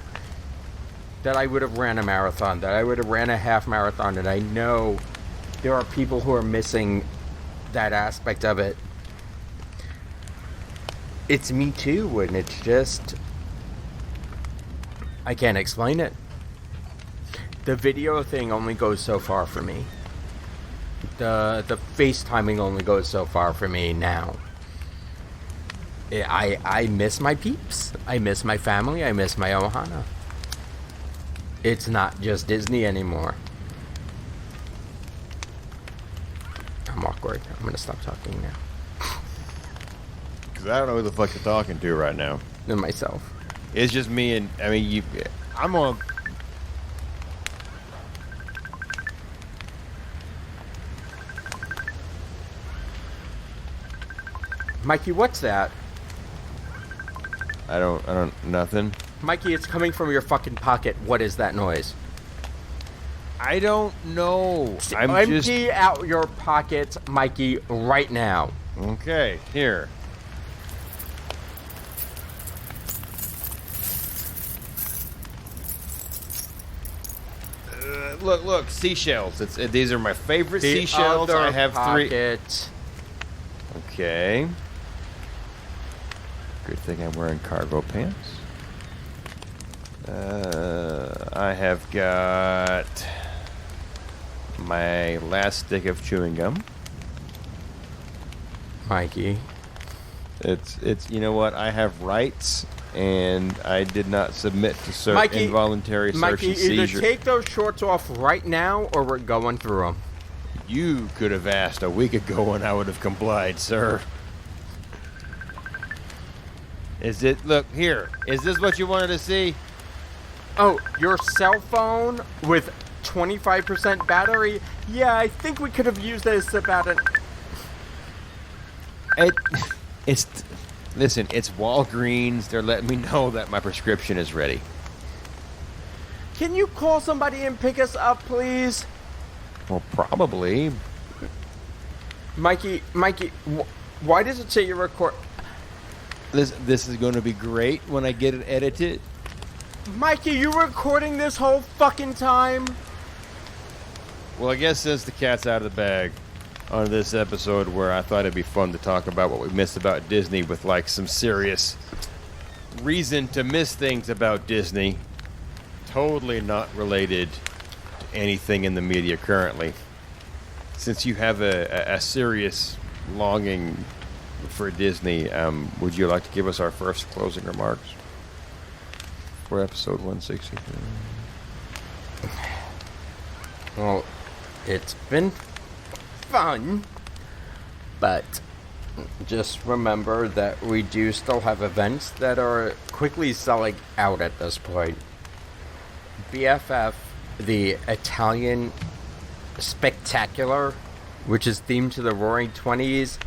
That I would have ran a marathon, that I would have ran a half marathon, and I know there are people who are missing that aspect of it. It's me too, and it's just, I can't explain it. The video thing only goes so far for me. The FaceTiming only goes so far for me now. I miss my peeps. I miss my family. I miss my ohana. It's not just Disney anymore. I'm awkward. Discord. I'm going to stop talking now. Because I don't know who the fuck you're talking to right now. And myself. It's just me and, I mean, I'm on... Mikey, what's that? Nothing. Mikey, it's coming from your fucking pocket. What is that noise? I don't know. Empty out your pockets, Mikey, right now. Okay, here. Look, seashells. These are my favorite seashells. I have pocket. 3. Okay. Good thing I'm wearing cargo pants. I have got my last stick of chewing gum. Mikey. It's you know what? I have rights, and I did not submit to involuntary search Mikey, and seizure. either take those shorts off right now, or we're going through them. You could have asked a week ago, and I would have complied, sir. Look, here. Is this what you wanted to see? Oh, your cell phone with 25% battery? Yeah, I think we could have used this about an... Listen, it's Walgreens. They're letting me know that my prescription is ready. Can you call somebody and pick us up, please? Well, probably. Mikey, why does it say you record... This is going to be great when I get it edited. Mikey, you recording this whole fucking time? Well, I guess since the cat's out of the bag on this episode, where I thought it'd be fun to talk about what we missed about Disney with like some serious reason to miss things about Disney, totally not related to anything in the media currently. Since you have a serious longing for Disney, would you like to give us our first closing remarks for episode 163? Well, it's been fun, but just remember that we do still have events that are quickly selling out at this point. BFF, the Italian Spectacular, which is themed to the Roaring Twenties,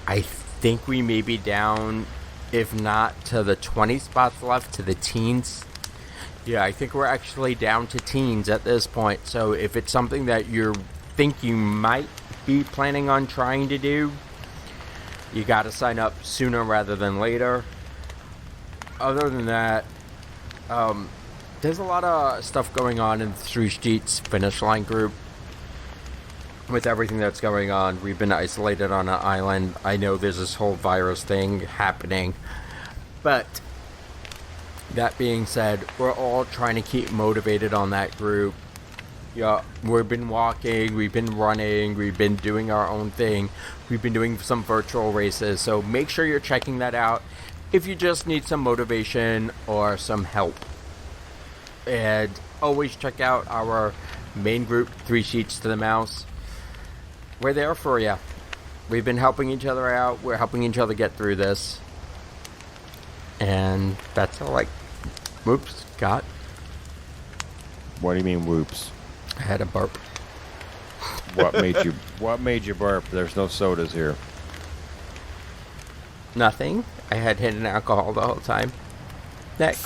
I think we may be down, if not to the 20 spots left, to the teens. Yeah, I think we're actually down to teens at this point. So if it's something that you think you might be planning on trying to do, you got to sign up sooner rather than later. Other than that, there's a lot of stuff going on in the Three Sheets Finish Line group. With everything that's going on, we've been isolated on an island. I know there's this whole virus thing happening, but that being said, we're all trying to keep motivated on that group. Yeah, we've been walking, we've been running, we've been doing our own thing. We've been doing some virtual races, so make sure you're checking that out if you just need some motivation or some help. And always check out our main group, Three Sheets to the Mouse. We're there for you. We've been helping each other out. We're helping each other get through this. And that's all whoops, got. What do you mean, whoops? I had a burp. What made you burp? There's no sodas here. Nothing. I had hidden alcohol the whole time. Next.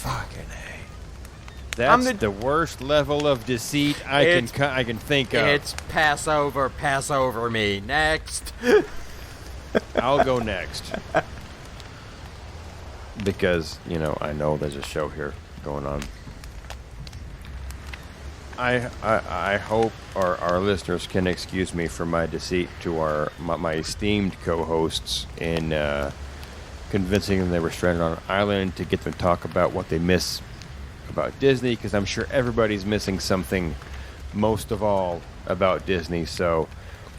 Fucking A. That's the worst level of deceit I can think of. It's pass over me. Next. I'll go next. Because, I know there's a show here going on. I hope our listeners can excuse me for my deceit to my esteemed co-hosts in convincing them they were stranded on an island to get them to talk about what they miss about Disney, because I'm sure everybody's missing something, most of all about Disney. So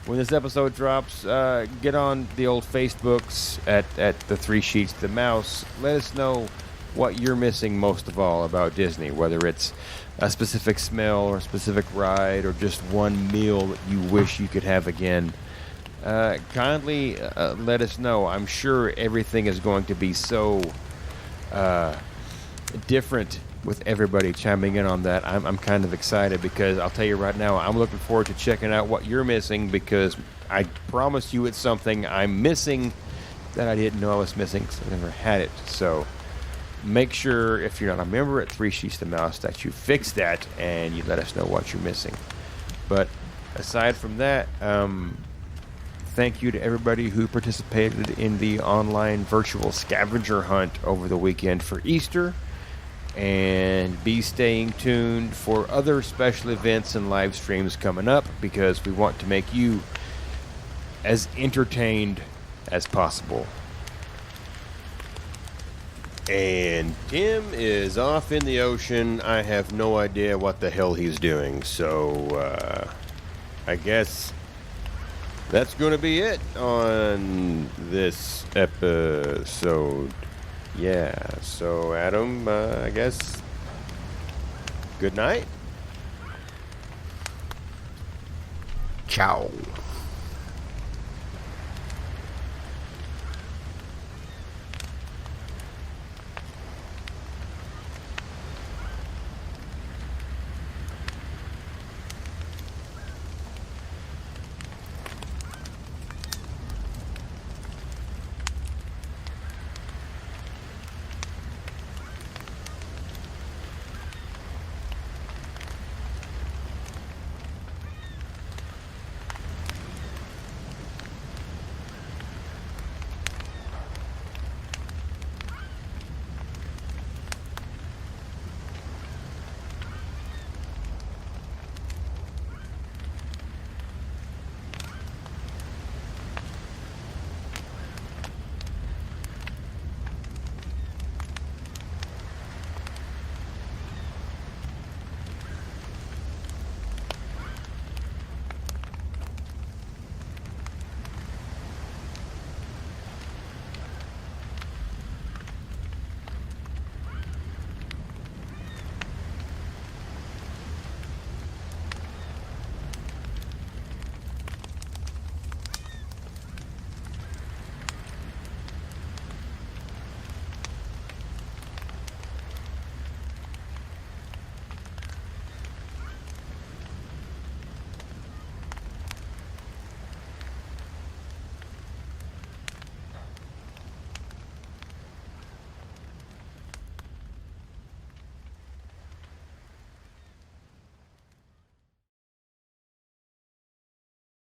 when this episode drops, get on the old Facebooks at the Three Sheets to the Mouse. Let us know what you're missing most of all about Disney, whether it's a specific smell or a specific ride or just one meal that you wish you could have again. Kindly let us know. I'm sure everything is going to be so different with everybody chiming in on that. I'm kind of excited because I'll tell you right now, I'm looking forward to checking out what you're missing because I promise you it's something I'm missing that I didn't know I was missing because I never had it. So make sure if you're not a member at Three Sheets to Mouse that you fix that and you let us know what you're missing. But aside from that, thank you to everybody who participated in the online virtual scavenger hunt over the weekend for Easter. And be staying tuned for other special events and live streams coming up because we want to make you as entertained as possible. And Tim is off in the ocean. I have no idea what the hell he's doing. So, I guess that's going to be it on this episode. Yeah, so Adam, I guess, good night. Ciao.